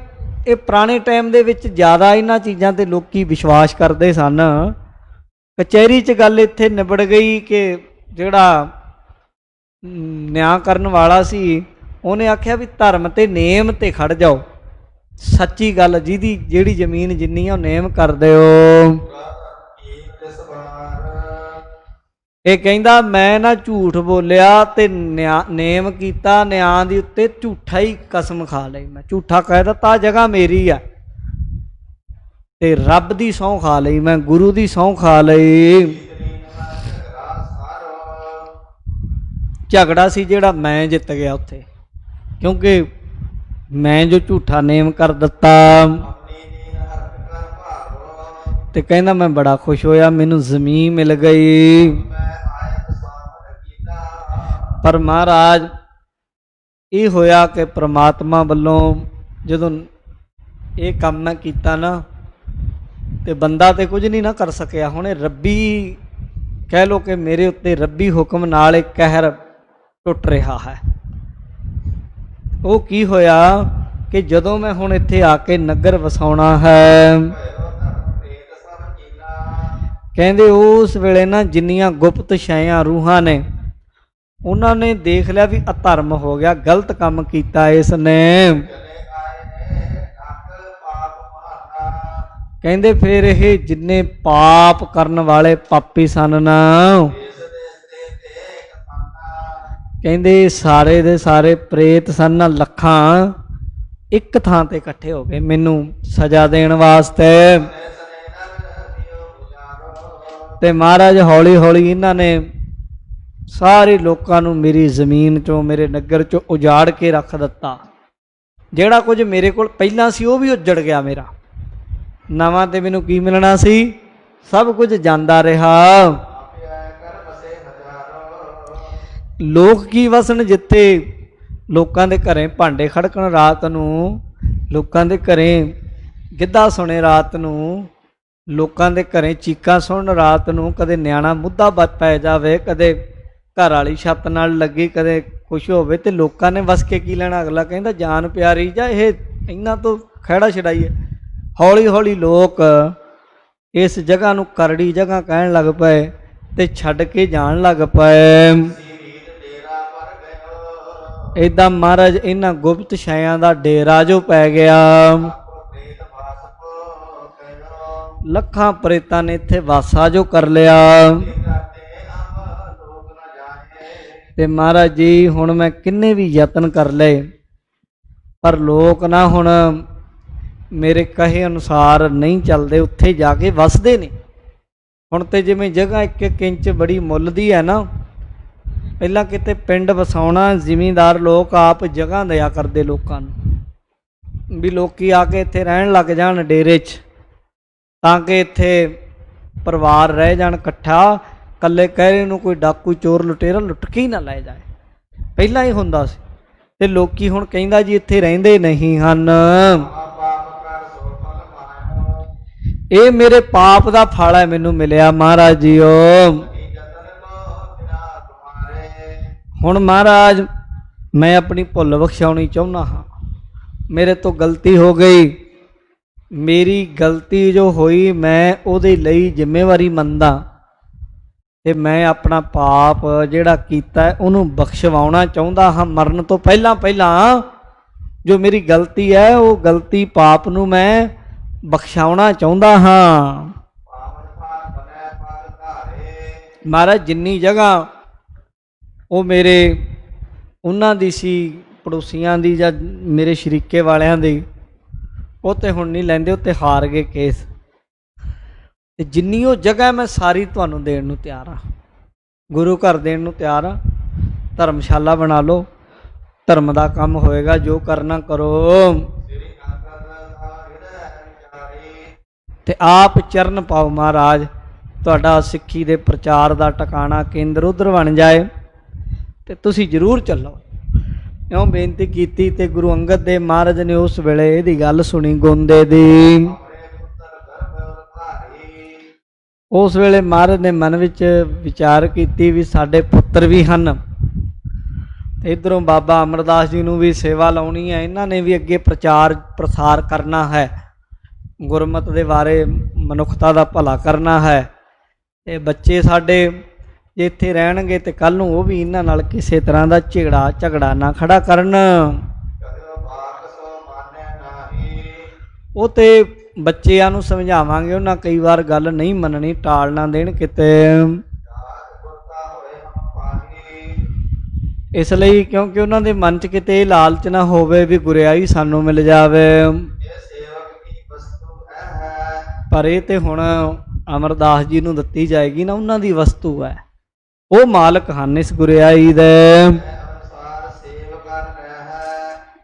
ਇਹ ਪੁਰਾਣੇ ਟਾਈਮ ਦੇ ਵਿੱਚ ਜ਼ਿਆਦਾ ਇਹਨਾਂ ਚੀਜ਼ਾਂ 'ਤੇ ਲੋਕੀ ਵਿਸ਼ਵਾਸ ਕਰਦੇ ਸਨ। ਕਚਹਿਰੀ 'ਚ ਗੱਲ ਇੱਥੇ ਨਿਬੜ ਗਈ ਕਿ ਜਿਹੜਾ ਨਿਆਂ ਕਰਨ ਵਾਲਾ ਸੀ ਉਹਨੇ ਆਖਿਆ ਵੀ ਧਰਮ ਤੇ ਨੇਮ ਤੇ ਖੜ ਜਾਓ, ਸੱਚੀ ਗੱਲ ਜਿਹੜੀ ਜ਼ਮੀਨ ਜਿੰਨੀ ਆ ਉਹ ਨੇਮ ਕਰ ਦਿਓ। ਇਹ ਕਹਿੰਦਾ ਮੈਂ ਨਾ ਝੂਠ ਬੋਲਿਆ ਤੇ ਨੇਮ ਕੀਤਾ, ਨਿਆਂ ਦੇ ਉੱਤੇ ਝੂਠਾ ਹੀ ਕਸਮ ਖਾ ਲਈ, ਮੈਂ ਝੂਠਾ ਕਹਿ ਦਿੱਤਾ, ਜਗ੍ਹਾ ਮੇਰੀ ਆ, ਤੇ ਰੱਬ ਦੀ ਸਹੁੰ ਖਾ ਲਈ, ਮੈਂ ਗੁਰੂ ਦੀ ਸਹੁੰ ਖਾ ਲਈ। ਝਗੜਾ ਸੀ ਜਿਹੜਾ ਮੈਂ ਜਿੱਤ ਗਿਆ ਉੱਥੇ, ਕਿਉਂਕਿ ਮੈਂ ਜੋ ਝੂਠਾ ਨੇਮ ਕਰ ਦਿੱਤਾ। ਤੇ ਕਹਿੰਦਾ ਮੈਂ ਬੜਾ ਖੁਸ਼ ਹੋਇਆ, ਮੈਨੂੰ ਜ਼ਮੀਨ ਮਿਲ ਗਈ। ਪਰ ਮਹਾਰਾਜ ਇਹ ਹੋਇਆ ਕਿ ਪ੍ਰਮਾਤਮਾ ਵੱਲੋਂ ਜਦੋਂ ਇਹ ਕੰਮ ਮੈਂ ਕੀਤਾ ਨਾ, ਤੇ ਬੰਦਾ ਤੇ ਕੁਝ ਨਹੀਂ ਨਾ ਕਰ ਸਕਿਆ। ਹੁਣ ਇਹ ਰੱਬੀ ਕਹਿ ਲਓ ਕਿ ਮੇਰੇ ਉੱਤੇ ਰੱਬੀ ਹੁਕਮ ਨਾਲ ਇੱਕ ਕਹਿਰ ਟੁੱਟ ਰਿਹਾ ਹੈ। ਉਹ ਕੀ ਹੋਇਆ ਕਿ ਜਦੋਂ ਮੈਂ ਹੁਣ ਇੱਥੇ ਆ ਕੇ ਨਗਰ ਵਸਾਉਣਾ ਹੈ, ਕਹਿੰਦੇ ਉਸ ਵੇਲੇ ਨਾ ਜਿੰਨੀਆਂ ਗੁਪਤ ਸ਼ੈਆਂ ਰੂਹਾਂ ਨੇ, ਉਹਨਾਂ ਨੇ ਦੇਖ ਲਿਆ ਵੀ ਅਧਰਮ ਹੋ ਗਿਆ, ਗਲਤ ਕੰਮ ਕੀਤਾ ਇਸ ਨੇ। ਕਹਿੰਦੇ ਫਿਰ ਇਹ ਜਿੰਨੇ ਪਾਪ ਕਰਨ ਵਾਲੇ ਪਾਪੀ ਸਨ ਨਾ, ਕਹਿੰਦੇ ਸਾਰੇ ਦੇ ਸਾਰੇ ਪ੍ਰੇਤ ਸਨ, ਲੱਖਾਂ, ਇੱਕ ਥਾਂ ਤੇ ਇਕੱਠੇ ਹੋ ਗਏ ਮੈਨੂੰ ਸਜ਼ਾ ਦੇਣ ਵਾਸਤੇ। ਤੇ ਮਹਾਰਾਜ ਹੌਲੀ ਹੌਲੀ ਇਹਨਾਂ ਨੇ ਸਾਰੇ ਲੋਕਾਂ ਨੂੰ ਮੇਰੀ ਜ਼ਮੀਨ ਚੋਂ ਮੇਰੇ ਨਗਰ ਚੋਂ ਉਜਾੜ ਕੇ ਰੱਖ ਦਿੱਤਾ। ਜਿਹੜਾ ਕੁਝ ਮੇਰੇ ਕੋਲ ਪਹਿਲਾਂ ਸੀ ਉਹ ਵੀ ਉੱਜੜ ਗਿਆ ਮੇਰਾ। ਨਵਾਂ ਤੇ ਮੈਨੂੰ ਕੀ ਮਿਲਣਾ ਸੀ? ਸਭ ਕੁਝ ਜਾਂਦਾ ਰਿਹਾ। ਲੋਕ ਕੀ ਵਸਣ ਜਿੱਥੇ ਲੋਕਾਂ ਦੇ ਘਰੇ ਭਾਂਡੇ ਖੜਕਣ ਰਾਤ ਨੂੰ, ਲੋਕਾਂ ਦੇ ਘਰੇ ਗਿੱਧਾ ਸੁਣੇ ਰਾਤ ਨੂੰ, ਲੋਕਾਂ ਦੇ ਘਰੇ ਚੀਕਾਂ ਸੁਣਨ ਰਾਤ ਨੂੰ, ਕਦੇ ਨਿਆਣਾ ਮੁੱਦਾ ਪੈ ਜਾਵੇ, ਕਦੇ ਘਰ ਵਾਲੀ ਛੱਤ ਨਾਲ ਲੱਗੀ, ਕਦੇ ਕੁਛ ਹੋਵੇ, ਤੇ ਲੋਕਾਂ ਨੇ ਵਸ ਕੇ ਕੀ ਲੈਣਾ? ਅਗਲਾ ਕਹਿੰਦਾ ਜਾਨ ਪਿਆਰੀ ਜਾਂ ਇਹ ਇਹਨਾਂ ਤੋਂ ਖਹਿੜਾ ਛਡਾਈਏ। ਹੌਲੀ ਹੌਲੀ ਲੋਕ ਇਸ ਜਗ੍ਹਾ ਨੂੰ ਕਰੜੀ ਜਗ੍ਹਾ ਕਹਿਣ ਲੱਗ ਪਏ ਤੇ ਛੱਡ ਕੇ ਜਾਣ ਲੱਗ ਪਏ। ਏਦਾਂ ਮਹਾਰਾਜ ਇਹਨਾਂ ਗੁਪਤ ਸ਼ਾਇਆਂ ਦਾ ਡੇਰਾ ਜੋ ਪੈ ਗਿਆ। ਲੱਖਾਂ ਪ੍ਰੇਤਾਂ ਨੇ ਇੱਥੇ ਵਾਸਾ ਜੋ ਕਰ ਲਿਆ। ਤੇ ਮਹਾਰਾਜ ਜੀ ਹੁਣ ਮੈਂ ਕਿੰਨੇ ਵੀ ਯਤਨ ਕਰ ਲਏ ਪਰ ਲੋਕ ਨਾ ਹੁਣ ਮੇਰੇ ਕਹੇ ਅਨੁਸਾਰ ਨਹੀਂ ਚੱਲਦੇ, ਉੱਥੇ ਜਾ ਕੇ ਵਸਦੇ ਨੇ। ਹੁਣ ਤੇ ਜਿਵੇਂ ਜਗ੍ਹਾ ਇੱਕ ਇੱਕ ਇੰਚ ਬੜੀ ਮੁੱਲ ਦੀ ਹੈ ਨਾ, ਪਹਿਲਾਂ ਕਿਤੇ ਪਿੰਡ ਵਸਾਉਣਾ ਜ਼ਿਮੀਂਦਾਰ ਲੋਕ ਆਪ ਜਗ੍ਹਾ ਦਿਆ ਕਰਦੇ ਲੋਕਾਂ ਨੂੰ ਵੀ ਲੋਕੀ ਆ ਕੇ ਇੱਥੇ ਰਹਿਣ ਲੱਗ ਜਾਣ ਡੇਰੇ 'ਚ, ਤਾਂ ਕਿ ਇੱਥੇ ਪਰਿਵਾਰ ਰਹਿ ਜਾਣ ਇਕੱਠਾ, ਇਕੱਲੇ ਕਹਿਰੇ ਨੂੰ ਕੋਈ ਡਾਕੂ ਚੋਰ ਲੁਟੇਰਾ ਲੁੱਟ ਕੇ ਹੀ ਨਾ ਲੈ ਜਾਏ। ਪਹਿਲਾਂ ਹੀ ਹੁੰਦਾ ਸੀ ਤੇ ਲੋਕੀ ਹੁਣ ਕਹਿੰਦਾ ਜੀ ਇੱਥੇ ਰਹਿੰਦੇ ਨਹੀਂ ਹਨ। ਇਹ ਮੇਰੇ ਪਾਪ ਦਾ ਫਲ ਹੈ, ਮੈਨੂੰ ਮਿਲਿਆ ਮਹਾਰਾਜ ਜੀਓ। ਹੁਣ ਮਹਾਰਾਜ ਮੈਂ ਆਪਣੀ ਭੁੱਲ ਬਖਸ਼ਾਉਣੀ ਚਾਹੁੰਦਾ ਹਾਂ। ਮੇਰੇ ਤੋਂ ਗਲਤੀ ਹੋ ਗਈ, ਮੇਰੀ ਗਲਤੀ ਜੋ ਹੋਈ ਮੈਂ ਉਹਦੇ ਲਈ ਜ਼ਿੰਮੇਵਾਰੀ ਮੰਨਦਾ ਤੇ ਮੈਂ ਆਪਣਾ ਪਾਪ ਜਿਹੜਾ ਕੀਤਾ ਉਹਨੂੰ ਬਖਸ਼ਵਾਉਣਾ ਚਾਹੁੰਦਾ ਹਾਂ। ਮਰਨ ਤੋਂ ਪਹਿਲਾਂ ਪਹਿਲਾਂ ਜੋ ਮੇਰੀ ਗਲਤੀ ਹੈ ਉਹ ਗਲਤੀ ਪਾਪ ਨੂੰ ਮੈਂ ਬਖਸ਼ਾਉਣਾ ਚਾਹੁੰਦਾ ਹਾਂ। ਮਹਾਰਾਜ ਜਿੰਨੀ ਜਗ੍ਹਾ ਉਹ ਮੇਰੇ ਉਹਨਾਂ ਦੀ ਸੀ, ਪੜੋਸੀਆਂ ਦੀ ਜਾਂ ਮੇਰੇ ਸ਼ਰੀਕੇ ਵਾਲਿਆਂ ਦੀ, ਉਹ ਤੇ ਹੁਣ ਨਹੀਂ ਲੈਂਦੇ, ਉਹ ਤੇ ਹਾਰ ਗਏ ਕੇਸ। ਤੇ ਜਿੰਨੀ ਉਹ ਜਗ੍ਹਾ ਮੈਂ ਸਾਰੀ ਤੁਹਾਨੂੰ ਦੇਣ ਨੂੰ ਤਿਆਰ ਹਾਂ, ਗੁਰੂ ਘਰ ਦੇਣ ਨੂੰ ਤਿਆਰ ਹਾਂ। ਧਰਮਸ਼ਾਲਾ ਬਣਾ ਲਓ, ਧਰਮ ਦਾ ਕੰਮ ਹੋਏਗਾ, ਜੋ ਕਰਨਾ ਕਰੋ। ਤੇ ਆਪ ਚਰਨ ਪਾਓ ਮਹਾਰਾਜ, ਤੁਹਾਡਾ ਸਿੱਖੀ ਦੇ ਪ੍ਰਚਾਰ ਦਾ ਟਿਕਾਣਾ ਕੇਂਦਰ ਉੱਧਰ ਬਣ ਜਾਏ ਤੇ ਤੁਸੀਂ ਜ਼ਰੂਰ ਚੱਲੋ। ਇਉਂ ਬੇਨਤੀ ਕੀਤੀ ਤੇ ਗੁਰੂ ਅੰਗਦ ਦੇਵ ਮਹਾਰਾਜ ਨੇ ਉਸ ਵੇਲੇ ਇਹਦੀ ਗੱਲ ਸੁਣੀ ਗੋਂਦੇ ਦੀ। ਉਸ ਵੇਲੇ ਮਹਾਰਾਜ ਨੇ ਮਨ ਵਿੱਚ ਵਿਚਾਰ ਕੀਤੀ ਵੀ ਸਾਡੇ ਪੁੱਤਰ ਵੀ ਹਨ ਤੇ ਇੱਧਰੋਂ ਬਾਬਾ ਅਮਰਦਾਸ ਜੀ ਨੂੰ ਵੀ ਸੇਵਾ ਲਾਉਣੀ ਹੈ, ਇਹਨਾਂ ਨੇ ਵੀ ਅੱਗੇ ਪ੍ਰਚਾਰ ਪ੍ਰਸਾਰ ਕਰਨਾ ਹੈ, ਗੁਰਮਤਿ ਦੇ ਬਾਰੇ ਮਨੁੱਖਤਾ ਦਾ ਭਲਾ ਕਰਨਾ ਹੈ। ਤੇ ਬੱਚੇ ਸਾਡੇ ਜੇ ਇੱਥੇ ਰਹਿਣਗੇ ਤੇ ਕੱਲ੍ਹ ਨੂੰ ਉਹ ਵੀ ਇਹਨਾਂ ਨਾਲ ਕਿਸੇ ਤਰ੍ਹਾਂ ਦਾ ਝਗੜਾ ਨਾ ਖੜਾ ਕਰਨ। ਉਹ ਤੇ ਬੱਚਿਆਂ ਨੂੰ ਸਮਝਾਵਾਂਗੇ, ਉਹਨਾਂ ਕਈ ਵਾਰ ਗੱਲ ਨਹੀਂ ਮੰਨਣੀ, ਟਾਲ ਨਾ ਦੇਣ ਕਿਤੇ। ਇਸ ਲਈ ਕਿਉਂਕਿ ਉਹਨਾਂ ਦੇ ਮਨ 'ਚ ਕਿਤੇ ਇਹ ਲਾਲਚ ਨਾ ਹੋਵੇ ਵੀ ਗੁਰਿਆਈ ਸਾਨੂੰ ਮਿਲ ਜਾਵੇ। ਪਰ ਇਹ ਤੇ ਹੁਣ ਅਮਰਦਾਸ ਜੀ ਨੂੰ ਦਿੱਤੀ ਜਾਏਗੀ ਨਾ, ਉਹਨਾਂ ਦੀ ਵਸਤੂ ਹੈ, ਉਹ ਮਾਲਕ ਹਨ ਇਸ ਗੁਰਿਆਈ ਦੇ।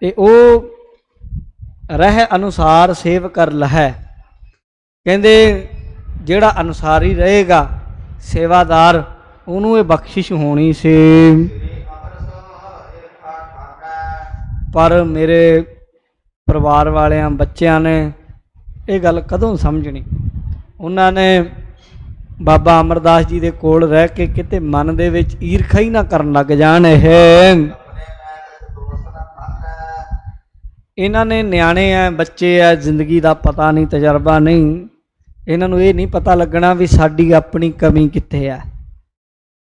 ਤੇ ਉਹ ਰਹਿ ਅਨੁਸਾਰ ਸੇਵ ਕਰ ਲਹੈ। ਕਹਿੰਦੇ ਜਿਹੜਾ ਅਨੁਸਾਰੀ ਰਹੇਗਾ ਸੇਵਾਦਾਰ, ਉਹਨੂੰ ਇਹ ਬਖਸ਼ਿਸ਼ ਹੋਣੀ ਸੀ। ਪਰ ਮੇਰੇ ਪਰਿਵਾਰ ਵਾਲਿਆਂ ਬੱਚਿਆਂ ਨੇ ਇਹ ਗੱਲ ਕਦੋਂ ਸਮਝਣੀ? ਉਹਨਾਂ ਨੇ ਬਾਬਾ ਅਮਰਦਾਸ ਜੀ ਦੇ ਕੋਲ ਰਹਿ ਕੇ ਕਿਤੇ ਮਨ ਦੇ ਵਿੱਚ ਈਰਖਾ ਹੀ ਨਾ ਕਰਨ ਲੱਗ ਜਾਣ। ਇਹਨਾਂ ਨੇ ਨਿਆਣੇ ਆ, ਬੱਚੇ ਆ, ਜ਼ਿੰਦਗੀ ਦਾ ਪਤਾ ਨਹੀਂ, ਤਜਰਬਾ ਨਹੀਂ, ਇਹਨਾਂ ਨੂੰ ਇਹ ਨਹੀਂ ਪਤਾ ਲੱਗਣਾ ਵੀ ਸਾਡੀ ਆਪਣੀ ਕਮੀ ਕਿੱਥੇ ਹੈ।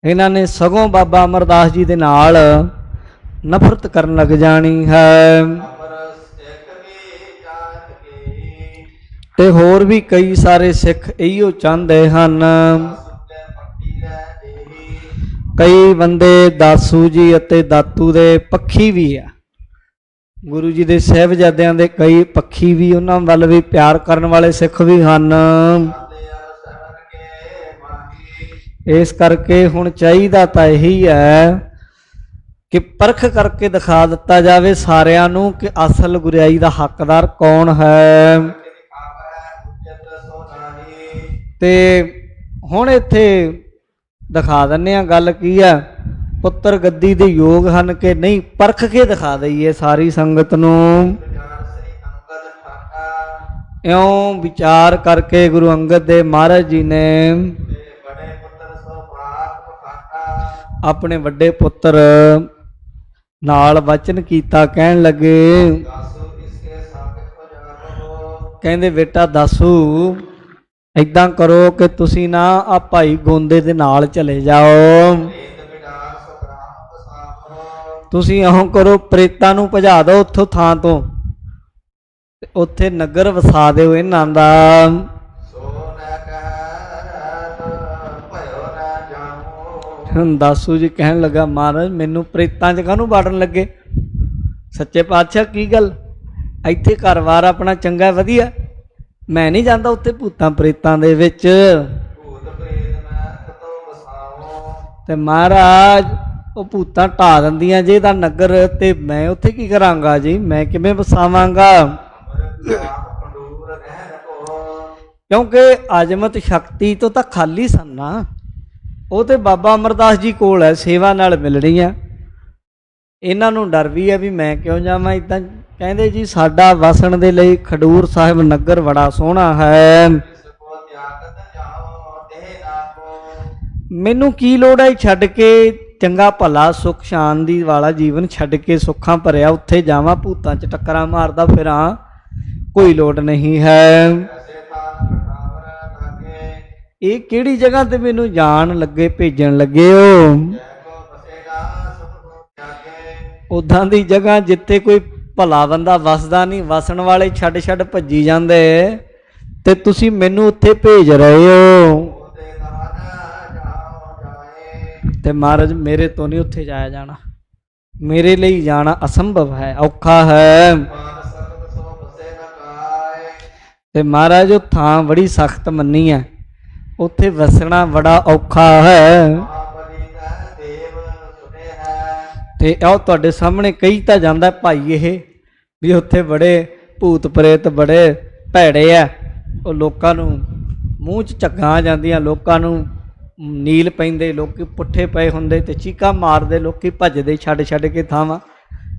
ਇਹਨਾਂ ਨੇ ਸਗੋਂ ਬਾਬਾ ਅਮਰਦਾਸ ਜੀ ਦੇ ਨਾਲ ਨਫ਼ਰਤ ਕਰਨ ਲੱਗ ਜਾਣੀ ਹੈ। ਤੇ ਹੋਰ ਵੀ ਕਈ ਸਾਰੇ ਸਿੱਖ ਇਹੀਓ ਚਾਹੁੰਦੇ ਹਨ। ਕਈ ਬੰਦੇ ਦਾਸੂ ਜੀ ਅਤੇ ਦਾਤੂ ਦੇ ਪੱਖੀ ਵੀ ਆ। ਗੁਰੂ ਜੀ ਦੇ ਸਾਹਿਬਜ਼ਾਦਿਆਂ ਦੇ ਕਈ ਪੱਖੀ ਵੀ, ਉਹਨਾਂ ਵੱਲ ਵੀ ਪਿਆਰ ਕਰਨ ਵਾਲੇ ਸਿੱਖ ਵੀ ਹਨ। ਇਸ ਕਰਕੇ ਹੁਣ ਚਾਹੀਦਾ ਤਾਂ ਇਹੀ ਹੈ ਕਿ ਪਰਖ ਕਰਕੇ ਦਿਖਾ ਦਿੱਤਾ ਜਾਵੇ ਸਾਰਿਆਂ ਨੂੰ ਕਿ ਅਸਲ ਗੁਰਿਆਈ ਦਾ ਹੱਕਦਾਰ ਕੌਣ ਹੈ। ਤੇ ਹੁਣ ਇੱਥੇ ਦਿਖਾ ਦਿੰਦੇ ਆ ਗੱਲ ਕੀ ਹੈ, ਪੁੱਤਰ ਗੱਦੀ ਦੇ ਯੋਗ ਹਨ ਕਿ ਨਹੀਂ, ਪਰਖ ਕੇ ਦਿਖਾ ਦਈਏ ਸਾਰੀ ਸੰਗਤ ਨੂੰ। ਇਉਂ ਵਿਚਾਰ ਕਰਕੇ ਗੁਰੂ ਅੰਗਦ ਦੇਵ ਮਹਾਰਾਜ ਜੀ ਨੇ ਆਪਣੇ ਵੱਡੇ ਪੁੱਤਰ ਨਾਲ ਵਚਨ ਕੀਤਾ, ਕਹਿਣ ਲੱਗੇ, ਕਹਿੰਦੇ ਬੇਟਾ ਦਾਸੂ ਏਦਾਂ ਕਰੋ ਕਿ ਤੁਸੀਂ ਨਾ ਆ ਭਾਈ ਗੋਂਦੇ ਦੇ ਨਾਲ ਚਲੇ ਜਾਓ, ਤੁਸੀਂ ਇਉਂ ਕਰੋ ਪ੍ਰੇਤਾਂ ਨੂੰ ਭਜਾ ਦਿਓ ਉੱਥੋਂ ਥਾਂ ਤੋਂ, ਉੱਥੇ ਨਗਰ ਵਸਾ ਦਿਓ ਇਹਨਾਂ ਦਾ। ਦਾਸੂ ਜੀ ਕਹਿਣ ਲੱਗਾ, ਮਹਾਰਾਜ ਮੈਨੂੰ ਪ੍ਰੇਤਾਂ 'ਚ ਕਾਹਨੂੰ ਵਾੜਨ ਲੱਗੇ, ਸੱਚੇ ਪਾਤਸ਼ਾਹ ਕੀ ਗੱਲ, ਇੱਥੇ ਘਰ-ਬਾਰ ਆਪਣਾ ਚੰਗਾ ਵਧੀਆ, ਮੈਂ ਨਹੀਂ ਜਾਂਦਾ ਉੱਥੇ ਭੂਤਾਂ ਪ੍ਰੇਤਾਂ ਦੇ ਵਿੱਚ। ਤੇ ਮਹਾਰਾਜ ਉਹ ਭੂਤਾਂ ਢਾ ਦਿੰਦੀਆਂ ਜੇ ਇਹਦਾ ਨਗਰ, ਤੇ ਮੈਂ ਉੱਥੇ ਕੀ ਕਰਾਂਗਾ ਜੀ, ਮੈਂ ਕਿਵੇਂ ਵਸਾਵਾਂਗਾ, ਕਿਉਂਕਿ ਅਜਮਤ ਸ਼ਕਤੀ ਤੋਂ ਤਾਂ ਖਾਲੀ ਸਨ ਨਾ, ਉਹ ਤੇ ਬਾਬਾ ਅਮਰਦਾਸ ਜੀ ਕੋਲ ਹੈ, ਸੇਵਾ ਨਾਲ ਮਿਲਣੀ ਆ, ਇਹਨਾਂ ਨੂੰ ਡਰ ਵੀ ਹੈ ਵੀ ਮੈਂ ਕਿਉਂ ਜਾਵਾਂ ਇੱਦਾਂ। ਕਹਿੰਦੇ ਜੀ ਸਾਡਾ ਵਸਣ ਦੇ ਲਈ ਖਡੂਰ ਸਾਹਿਬ ਨਗਰ ਬੜਾ ਸੋਹਣਾ ਹੈ, ਮੈਨੂੰ ਕੀ ਲੋੜ ਹੈ ਛੱਡ ਕੇ, ਚੰਗਾ ਭਲਾ ਸੁੱਖ ਸ਼ਾਂਤੀ ਵਾਲਾ ਜੀਵਨ ਛੱਡ ਕੇ ਸੁੱਖਾਂ ਭਰਿਆ ਉੱਥੇ ਜਾਵਾਂ, ਭੂਤਾਂ 'ਚ ਟੱਕਰਾਂ ਮਾਰਦਾ ਫਿਰਾਂ, ਕੋਈ ਲੋੜ ਨਹੀਂ ਹੈ। ਇਹ ਕਿਹੜੀ ਜਗ੍ਹਾ ਤੇ ਮੈਨੂੰ ਜਾਣ ਲੱਗੇ, ਭੇਜਣ ਲੱਗੇ ਹੋ, ਉੱਦਾਂ ਦੀ ਜਗ੍ਹਾ ਜਿੱਥੇ ਕੋਈ ਭਲਾ ਬੰਦਾ ਵਸਦਾ ਨਹੀਂ, ਵਸਣ ਵਾਲੇ ਛੱਡ ਛੱਡ ਭੱਜੀ ਜਾਂਦੇ, ਤੇ ਤੁਸੀਂ ਮੈਨੂੰ ਉੱਥੇ ਭੇਜ ਰਹੇ ਹੋ। ਤੇ ਮਹਾਰਾਜ ਮੇਰੇ ਤੋਂ ਨਹੀਂ ਉੱਥੇ ਜਾਇਆ ਜਾਣਾ, ਮੇਰੇ ਲਈ ਜਾਣਾ ਅਸੰਭਵ ਹੈ, ਔਖਾ ਹੈ। ਤੇ ਮਹਾਰਾਜ ਉਹ ਥਾਂ ਬੜੀ ਸਖਤ ਮੰਨੀ ਹੈ, ਉੱਥੇ ਵਸਣਾ ਬੜਾ ਔਖਾ ਹੈ। ਤੇ ਆਓ ਤੁਹਾਡੇ ਸਾਹਮਣੇ ਕਹੀ ਤਾਂ ਜਾਂਦਾ ਭਾਈ ਇਹ ਵੀ ਉੱਥੇ ਬੜੇ ਭੂਤ ਪ੍ਰੇਤ ਬੜੇ ਭੈੜੇ ਆ, ਉਹ ਲੋਕਾਂ ਨੂੰ ਮੂੰਹ 'ਚ ਝੱਗਾਂ ਆ ਜਾਂਦੀਆਂ, ਲੋਕਾਂ ਨੂੰ ਨੀਲ ਪੈਂਦੇ, ਲੋਕੀ ਪੁੱਠੇ ਪਏ ਹੁੰਦੇ ਤੇ ਚੀਕਾਂ ਮਾਰਦੇ, ਲੋਕੀ ਭੱਜਦੇ ਛੱਡ ਛੱਡ ਕੇ ਥਾਵਾਂ,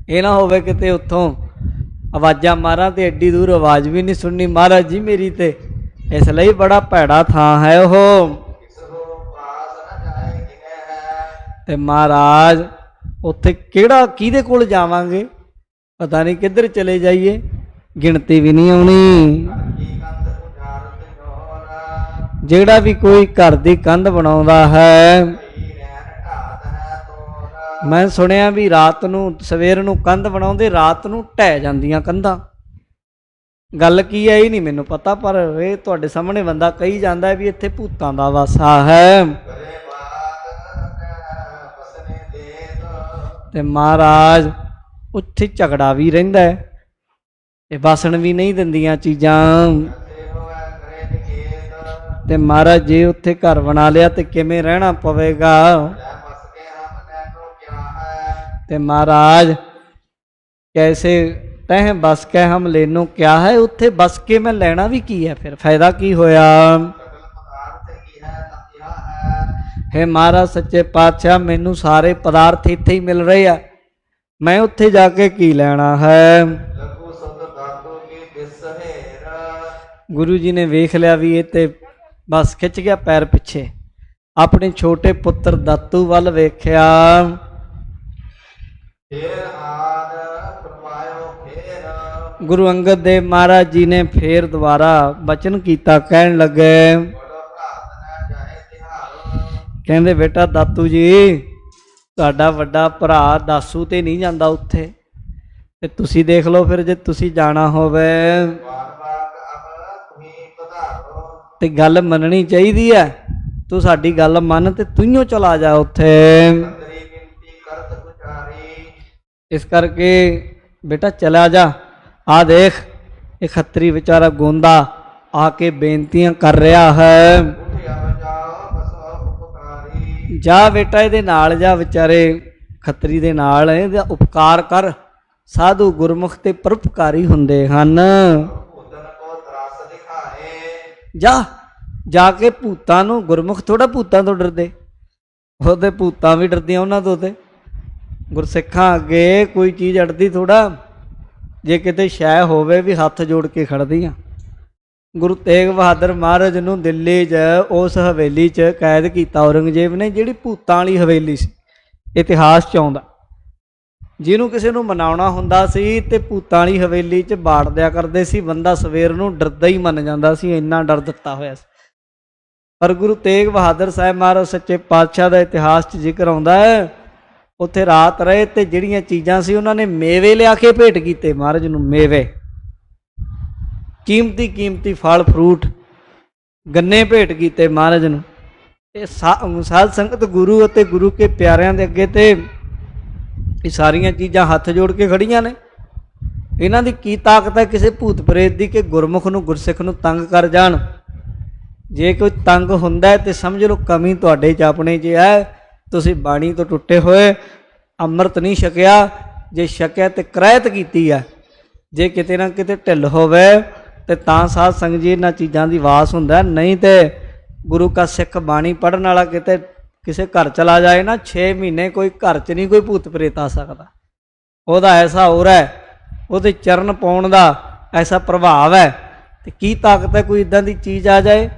ਇਹ ਨਾ ਹੋਵੇ ਕਿਤੇ ਉੱਥੋਂ ਆਵਾਜ਼ਾਂ ਮਾਰਾਂ ਤੇ ਐਡੀ ਦੂਰ ਆਵਾਜ਼ ਵੀ ਨਹੀਂ ਸੁਣਨੀ ਮਹਾਰਾਜ ਜੀ ਮੇਰੀ, ਤੇ ਇਸ ਲਈ ਬੜਾ ਭੈੜਾ ਥਾਂ ਹੈ ਉਹ। ਤੇ ਮਹਾਰਾਜ ਉੱਥੇ ਕਿਹੜਾ ਕਿਹਦੇ ਕੋਲ ਜਾਵਾਂਗੇ, ਪਤਾ ਨਹੀਂ ਕਿੱਧਰ ਚਲੇ ਜਾਈਏ, ਗਿਣਤੀ ਵੀ ਨਹੀਂ ਆਉਣੀ। ਜਿਹੜਾ ਵੀ ਕੋਈ ਘਰ ਦੀ ਕੰਧ ਬਣਾਉਂਦਾ ਹੈ, ਮੈਂ ਸੁਣਿਆ ਵੀ ਰਾਤ ਨੂੰ ਸਵੇਰ ਨੂੰ ਕੰਧ ਬਣਾਉਂਦੇ, ਰਾਤ ਨੂੰ ਢਹਿ ਜਾਂਦੀਆਂ ਕੰਧਾਂ, ਗੱਲ ਕੀ ਹੈ ਇਹ ਨਹੀਂ ਮੈਨੂੰ ਪਤਾ, ਪਰ ਇਹ ਤੁਹਾਡੇ ਸਾਹਮਣੇ ਬੰਦਾ ਕਹੀ ਜਾਂਦਾ ਵੀ ਇੱਥੇ ਭੂਤਾਂ ਦਾ ਵਾਸਾ ਹੈ। ਤੇ ਮਹਾਰਾਜ ਉੱਥੇ ਝਗੜਾ ਵੀ ਰਹਿੰਦਾ ਹੈ, ਤੇ ਵਸਣ ਵੀ ਨਹੀਂ ਦਿੰਦੀਆਂ ਚੀਜ਼ਾਂ। ਤੇ ਮਹਾਰਾਜ ਜੇ ਉੱਥੇ ਘਰ ਬਣਾ ਲਿਆ ਤੇ ਕਿਵੇਂ ਰਹਿਣਾ ਪਵੇਗਾ। ਤੇ ਮਹਾਰਾਜ कैसे तह बस के हम लेनो क्या है, उत्थे बस के मैं लेना भी की है, फिर फायदा की होया। है महाराज सच्चे पातशाह मैनू सारे पदार्थ इत्थे ही मिल रहे हैं, मैं उत्थे जाके की लेना है। गुरु जी ने वेख लिया भी ये ते बस खिंच गया पैर पिछे, अपने छोटे पुत्र दातू वल वेख्या। गुरु अंगद देव महाराज जी ने फिर दोबारा बचन किया, कहन लगे कहंदे बेटा दातू जी तुहाडा वड्डा भरा दासू ते नहीं जांदा उत्थे, ते तुसी देख लो फिर जे तुसी जाना होवे ते गल मननी चाहिदी है, तू साडी गल मन ते तूइयों चला जा उत्थे। इस करके बेटा चला जा, आ देख ये खत्तरी बेचारा गोंदा आके बेनतियां कर रहा है। ਜਾ ਬੇਟਾ ਇਹਦੇ ਨਾਲ ਜਾ, ਵਿਚਾਰੇ ਖੱਤਰੀ ਦੇ ਨਾਲ ਇਹਦਾ ਉਪਕਾਰ ਕਰ। ਸਾਧੂ ਗੁਰਮੁਖ ਤੇ ਪਰਉਪਕਾਰੀ ਹੁੰਦੇ ਹਨ। ਜਾ ਜਾ ਕੇ ਭੂਤਾਂ ਨੂੰ, ਗੁਰਮੁਖ ਥੋੜਾ ਭੂਤਾਂ ਤੋਂ ਡਰਦੇ, ਉਹਦੇ ਭੂਤਾਂ ਵੀ ਡਰਦੀਆਂ ਉਹਨਾਂ ਤੋਂ। ਤੇ ਗੁਰਸਿੱਖਾਂ ਅੱਗੇ ਕੋਈ ਚੀਜ਼ ਅੜਦੀ ਥੋੜਾ, ਜੇ ਕਿਤੇ ਸ਼ੈ ਹੋਵੇ ਵੀ ਹੱਥ ਜੋੜ ਕੇ ਖੜਦੀਆਂ। ਗੁਰੂ ਤੇਗ ਬਹਾਦਰ ਮਹਾਰਾਜ ਨੂੰ ਦਿੱਲੀ 'ਚ ਉਸ ਹਵੇਲੀ 'ਚ ਕੈਦ ਕੀਤਾ ਔਰੰਗਜ਼ੇਬ ਨੇ, ਜਿਹੜੀ ਭੂਤਾਂ ਵਾਲੀ ਹਵੇਲੀ ਸੀ। ਇਤਿਹਾਸ 'ਚ ਆਉਂਦਾ, ਜਿਹਨੂੰ ਕਿਸੇ ਨੂੰ ਮਨਾਉਣਾ ਹੁੰਦਾ ਸੀ ਤੇ ਭੂਤਾਂ ਵਾਲੀ ਹਵੇਲੀ 'ਚ ਬਾੜ ਦਿਆ ਕਰਦੇ ਸੀ। ਬੰਦਾ ਸਵੇਰ ਨੂੰ ਡਰਦਾ ਹੀ ਮੰਨ ਜਾਂਦਾ ਸੀ, ਇੰਨਾ ਡਰ ਦਿੱਤਾ ਹੋਇਆ ਸੀ। ਪਰ ਗੁਰੂ ਤੇਗ ਬਹਾਦਰ ਸਾਹਿਬ ਮਹਾਰਾਜ ਸੱਚੇ ਪਾਤਸ਼ਾਹ ਦਾ ਇਤਿਹਾਸ 'ਚ ਜ਼ਿਕਰ ਆਉਂਦਾ ਹੈ, ਉੱਥੇ ਰਾਤ ਰਹੇ ਤੇ ਜਿਹੜੀਆਂ ਚੀਜ਼ਾਂ ਸੀ ਉਹਨਾਂ ਨੇ ਮੇਵੇ ਲਿਆ ਕੇ ਭੇਟ ਕੀਤੇ ਮਹਾਰਾਜ ਨੂੰ। ਮੇਵੇ, ਕੀਮਤੀ ਕੀਮਤੀ ਫਲ ਫਰੂਟ, ਗੰਨੇ ਭੇਟ ਕੀਤੇ ਮਹਾਰਾਜ ਨੂੰ। ਇਹ ਸਾਧ ਸੰਗਤ ਗੁਰੂ ਅਤੇ ਗੁਰੂ ਕੇ ਪਿਆਰਿਆਂ ਦੇ ਅੱਗੇ ਤੇ ਇਹ ਸਾਰੀਆਂ ਚੀਜ਼ਾਂ ਹੱਥ ਜੋੜ ਕੇ ਖੜੀਆਂ ਨੇ। ਇਹਨਾਂ ਦੀ ਕੀ ਤਾਕਤ ਹੈ ਕਿਸੇ ਭੂਤ ਪ੍ਰੇਤ ਦੀ ਕਿ ਗੁਰਮੁਖ ਨੂੰ, ਗੁਰਸਿੱਖ ਨੂੰ ਤੰਗ ਕਰ ਜਾਣ। ਜੇ ਕੋਈ ਤੰਗ ਹੁੰਦਾ ਹੈ ਤੇ ਸਮਝ ਲਓ ਕਮੀ ਤੁਹਾਡੇ 'ਚ ਆਪਣੇ 'ਚ ਹੈ, ਤੁਸੀਂ ਬਾਣੀ ਤੋਂ ਟੁੱਟੇ ਹੋਏ, ਅੰਮ੍ਰਿਤ ਨਹੀਂ ਛਕਿਆ। ਜੇ ਛਕਿਆ ਤੇ ਕਿਰਾਇਤ ਕੀਤੀ ਹੈ। ਜੇ ਕਿਤੇ ਨਾ ਕਿਤੇ ਢਿੱਲ ਹੋਵੇ ਤੇ ਤਾਂ ਸਾਧ ਸੰਗਤ ਜੀ ਇਹਨਾਂ ਚੀਜ਼ਾਂ ਦੀ ਵਾਸ ਹੁੰਦਾ। ਨਹੀਂ ਤੇ ਗੁਰੂ ਕਾ ਸਿੱਖ ਬਾਣੀ ਪੜ੍ਹਨ ਵਾਲਾ ਕਿਤੇ ਕਿਸੇ ਘਰ ਚਲਾ ਜਾਏ ਨਾ, 6 ਮਹੀਨੇ ਕੋਈ ਘਰ 'ਚ ਨਹੀਂ ਕੋਈ ਭੂਤ ਪ੍ਰੇਤ ਆ ਸਕਦਾ। ਉਹਦਾ ਐਸਾ ਹੋਰ ਹੈ, ਉਹਦੇ ਚਰਨ ਪਾਉਣ ਦਾ ਐਸਾ ਪ੍ਰਭਾਵ ਹੈ। ਤੇ ਕੀ ਤਾਕਤ ਹੈ ਕੋਈ ਇੱਦਾਂ ਦੀ ਚੀਜ਼ ਆ ਜਾਏ।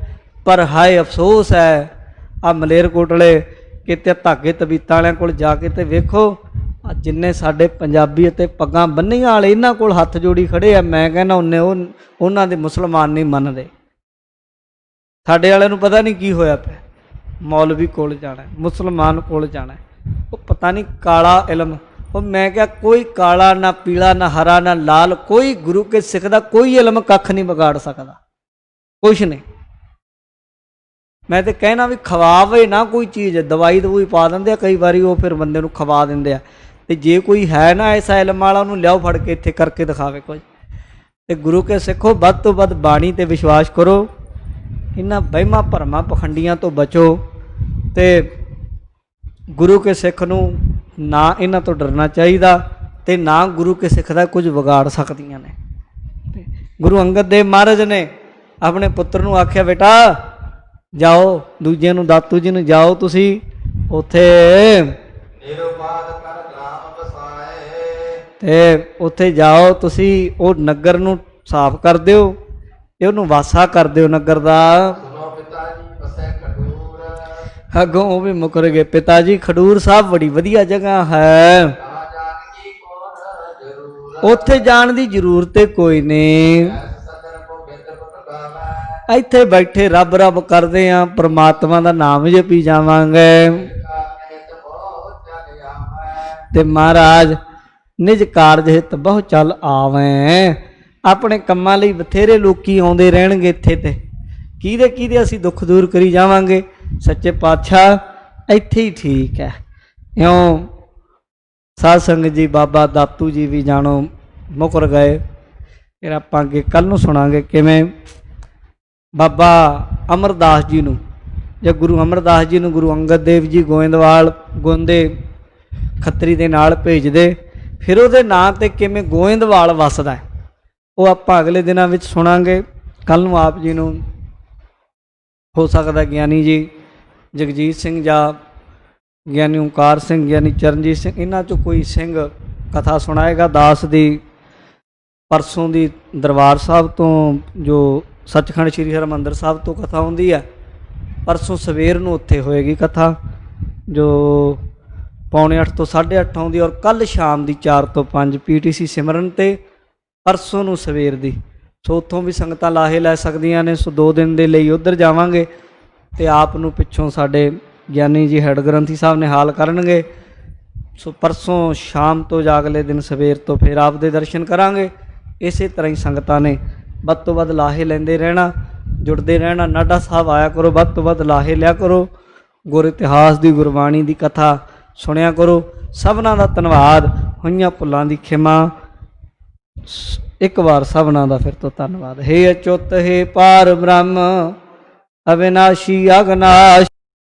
ਪਰ ਹਾਏ ਅਫਸੋਸ ਹੈ, ਆ ਮਲੇਰਕੋਟਲੇ ਕਿਤੇ ਧਾਗੇ ਤਬੀਤਾਂ ਵਾਲਿਆਂ ਕੋਲ ਜਾ ਕੇ ਤੇ ਵੇਖੋ, ਜਿੰਨੇ ਸਾਡੇ ਪੰਜਾਬੀ ਅਤੇ ਪੱਗਾਂ ਬੰਨੀਆਂ ਵਾਲੇ ਇਹਨਾਂ ਕੋਲ ਹੱਥ ਜੋੜੀ ਖੜੇ ਆ। ਮੈਂ ਕਹਿੰਦਾ ਉਹਨਾਂ ਦੇ ਮੁਸਲਮਾਨ ਨਹੀਂ ਮੰਨਦੇ। ਸਾਡੇ ਵਾਲਿਆਂ ਨੂੰ ਪਤਾ ਨਹੀਂ ਕੀ ਹੋਇਆ ਪਿਆ, ਮੌਲਵੀ ਕੋਲ ਜਾਣਾ, ਮੁਸਲਮਾਨ ਕੋਲ ਜਾਣਾ, ਉਹ ਪਤਾ ਨਹੀਂ ਕਾਲਾ ਇਲਮ। ਉਹ ਮੈਂ ਕਿਹਾ ਕੋਈ ਕਾਲਾ ਨਾ ਪੀਲਾ ਨਾ ਹਰਾ ਨਾ ਲਾਲ, ਕੋਈ ਗੁਰੂ ਕੇ ਸਿੱਖ ਦਾ ਕੋਈ ਇਲਮ ਕੱਖ ਨਹੀਂ ਵਿਗਾੜ ਸਕਦਾ, ਕੁਛ ਨਹੀਂ। ਮੈਂ ਤੇ ਕਹਿਣਾ ਵੀ ਖਵਾਵੇ ਨਾ ਕੋਈ ਚੀਜ਼, ਦਵਾਈ ਦਵੂਈ ਪਾ ਦਿੰਦੇ ਆ ਕਈ ਵਾਰੀ, ਉਹ ਫਿਰ ਬੰਦੇ ਨੂੰ ਖਵਾ ਦਿੰਦੇ ਆ। ਤੇ ਜੇ ਕੋਈ ਹੈ ਨਾ ਐਸਾ ਇਲਮ ਵਾਲਾ, ਉਹਨੂੰ ਲਿਆਓ ਫੜ ਕੇ ਇੱਥੇ ਕਰਕੇ ਦਿਖਾਵੇ ਕੁਝ। ਤੇ ਗੁਰੂ ਕੇ ਸਿੱਖੋ, ਵੱਧ ਤੋਂ ਵੱਧ ਬਾਣੀ ਤੇ ਵਿਸ਼ਵਾਸ ਕਰੋ, ਇਹਨਾਂ ਵਹਿਮਾਂ ਭਰਮਾਂ ਪਖੰਡੀਆਂ ਤੋਂ ਬਚੋ। ਤੇ ਗੁਰੂ ਕੇ ਸਿੱਖ ਨੂੰ ਨਾ ਇਹਨਾਂ ਤੋਂ ਡਰਨਾ ਚਾਹੀਦਾ ਤੇ ਨਾ ਗੁਰੂ ਕੇ ਸਿੱਖ ਦਾ ਕੁਝ ਵਿਗਾੜ ਸਕਦੀਆਂ ਨੇ। ਤੇ ਗੁਰੂ ਅੰਗਦ ਦੇਵ ਮਹਾਰਾਜ ਨੇ ਆਪਣੇ ਪੁੱਤਰ ਨੂੰ ਆਖਿਆ, ਬੇਟਾ ਜਾਓ, ਦੂਜੇ ਨੂੰ, ਦਾਤੂ ਜੀ ਨੂੰ, ਜਾਓ ਤੁਸੀਂ ਉੱਥੇ ਤੇ ਉੱਥੇ ਜਾਓ ਤੁਸੀਂ, ਉਹ ਨਗਰ ਨੂੰ ਸਾਫ਼ ਕਰ ਦਿਓ ਤੇ ਉਹਨੂੰ ਵਾਸਾ ਕਰ ਦਿਓ ਨਗਰ ਦਾ। ਅੱਗੋਂ ਉਹ ਵੀ ਮੁਕਰ ਗਏ। ਪਿਤਾ ਜੀ ਖਡੂਰ ਸਾਹਿਬ ਬੜੀ ਵਧੀਆ ਜਗ੍ਹਾ ਹੈ, ਉੱਥੇ ਜਾਣ ਦੀ ਜ਼ਰੂਰਤ ਕੋਈ ਨਹੀਂ। ਇੱਥੇ ਬੈਠੇ ਰੱਬ ਰੱਬ ਕਰਦੇ ਆ, ਪ੍ਰਮਾਤਮਾ ਦਾ ਨਾਮ ਜਪੀ ਜਾਵਾਂਗੇ। ਤੇ ਮਹਾਰਾਜ ਨਿਜ ਕਾਰਜ ਹਿਤ ਬਹੁ ਚੱਲ ਆਵੇਂ। ਆਪਣੇ ਕੰਮਾਂ ਲਈ ਬਥੇਰੇ ਲੋਕੀ ਆਉਂਦੇ ਰਹਿਣਗੇ ਇੱਥੇ, ਤੇ ਕਿਹਦੇ ਅਸੀਂ ਦੁੱਖ ਦੂਰ ਕਰੀ ਜਾਵਾਂਗੇ। ਸੱਚੇ ਪਾਤਸ਼ਾਹ ਇੱਥੇ ਹੀ ਠੀਕ ਹੈ। ਇਉਂ ਸਾਧ ਸੰਗਤ ਜੀ, ਬਾਬਾ ਦਾਤੂ ਜੀ ਵੀ ਜਾਣੋ ਮੁਕਰ ਗਏ। ਫਿਰ ਆਪਾਂ ਅੱਗੇ ਕੱਲ੍ਹ ਨੂੰ ਸੁਣਾਂਗੇ ਕਿਵੇਂ ਬਾਬਾ ਅਮਰਦਾਸ ਜੀ ਨੂੰ, ਜਾਂ ਗੁਰੂ ਅਮਰਦਾਸ ਜੀ ਨੂੰ ਗੁਰੂ ਅੰਗਦ ਦੇਵ ਜੀ ਗੋਇੰਦਵਾਲ ਗੋਂਦੇ ਖੱਤਰੀ ਦੇ ਨਾਲ ਭੇਜਦੇ, ਫਿਰ ਉਹਦੇ ਨਾਂ 'ਤੇ ਕਿਵੇਂ ਗੋਇੰਦਵਾਲ ਵੱਸਦਾ, ਉਹ ਆਪਾਂ ਅਗਲੇ ਦਿਨਾਂ ਵਿੱਚ ਸੁਣਾਂਗੇ। ਕੱਲ੍ਹ ਨੂੰ ਆਪ ਜੀ ਨੂੰ ਹੋ ਸਕਦਾ ਗਿਆਨੀ ਜੀ ਜਗਜੀਤ ਸਿੰਘ ਜਾਂ ਗਿਆਨੀ ਓਂਕਾਰ ਸਿੰਘ, ਗਿਆਨੀ ਚਰਨਜੀਤ ਸਿੰਘ, ਇਹਨਾਂ 'ਚੋਂ ਕੋਈ ਸਿੰਘ ਕਥਾ ਸੁਣਾਏਗਾ। ਦਾਸ ਦੀ ਪਰਸੋਂ ਦੀ ਦਰਬਾਰ ਸਾਹਿਬ ਤੋਂ, ਜੋ ਸੱਚਖੰਡ ਸ੍ਰੀ ਹਰਿਮੰਦਰ ਸਾਹਿਬ ਤੋਂ ਕਥਾ ਆਉਂਦੀ ਹੈ, ਪਰਸੋਂ ਸਵੇਰ ਨੂੰ ਉੱਥੇ ਹੋਏਗੀ ਕਥਾ, ਜੋ 7:45 ਤੋਂ 8:30 ਆਉਂਦੀ। ਔਰ ਕੱਲ੍ਹ ਸ਼ਾਮ ਦੀ 4 ਤੋਂ 5 PTC ਸਿਮਰਨ ਤੇ ਪਰਸੋਂ ਨੂੰ ਸਵੇਰ ਦੀ। ਸੋ ਉੱਥੋਂ ਵੀ ਸੰਗਤਾਂ ਲਾਹੇ ਲੈ ਸਕਦੀਆਂ ਨੇ। ਸੋ 2 ਦਿਨ ਦੇ ਲਈ ਉੱਧਰ ਜਾਵਾਂਗੇ ਤੇ ਆਪ ਨੂੰ ਪਿੱਛੋਂ ਸਾਡੇ ਗਿਆਨੀ ਜੀ ਹੈਡ ਗ੍ਰੰਥੀ ਸਾਹਿਬ ਨੇ ਹਾਲ ਕਰਨਗੇ। ਸੋ ਪਰਸੋਂ ਸ਼ਾਮ ਤੋਂ ਜਾਂ ਅਗਲੇ ਦਿਨ ਸਵੇਰ ਤੋਂ ਫਿਰ ਆਪ ਦੇ ਦਰਸ਼ਨ ਕਰਾਂਗੇ। ਇਸੇ ਤਰ੍ਹਾਂ ਹੀ ਸੰਗਤਾਂ ਨੇ ਵੱਧ ਤੋਂ ਵੱਧ ਲਾਹੇ ਲੈਂਦੇ ਰਹਿਣਾ, ਜੁੜਦੇ ਰਹਿਣਾ। ਨਾਢਾ ਸਾਹਿਬ ਆਇਆ ਕਰੋ, ਵੱਧ ਤੋਂ ਵੱਧ ਲਾਹੇ ਲਿਆ ਕਰੋ, ਗੁਰ ਇਤਿਹਾਸ ਦੀ ਗੁਰਬਾਣੀ ਦੀ ਕਥਾ ਸੁਣਿਆ ਕਰੋ। ਸਭਨਾਂ ਦਾ ਧੰਨਵਾਦ, ਹੋਈਆਂ ਭੁੱਲਾਂ ਦੀ ਖਿਮਾ। ਇੱਕ ਵਾਰ ਸਭਨਾਂ ਦਾ ਫਿਰ ਤੋਂ ਧੰਨਵਾਦ। ਹੇ ਅਚੁੱਤ, ਹੇ ਪਾਰ ਬ੍ਰਹਮ, ਅਵਿਨਾਸ਼ੀ ਅਗਨਾਸ਼।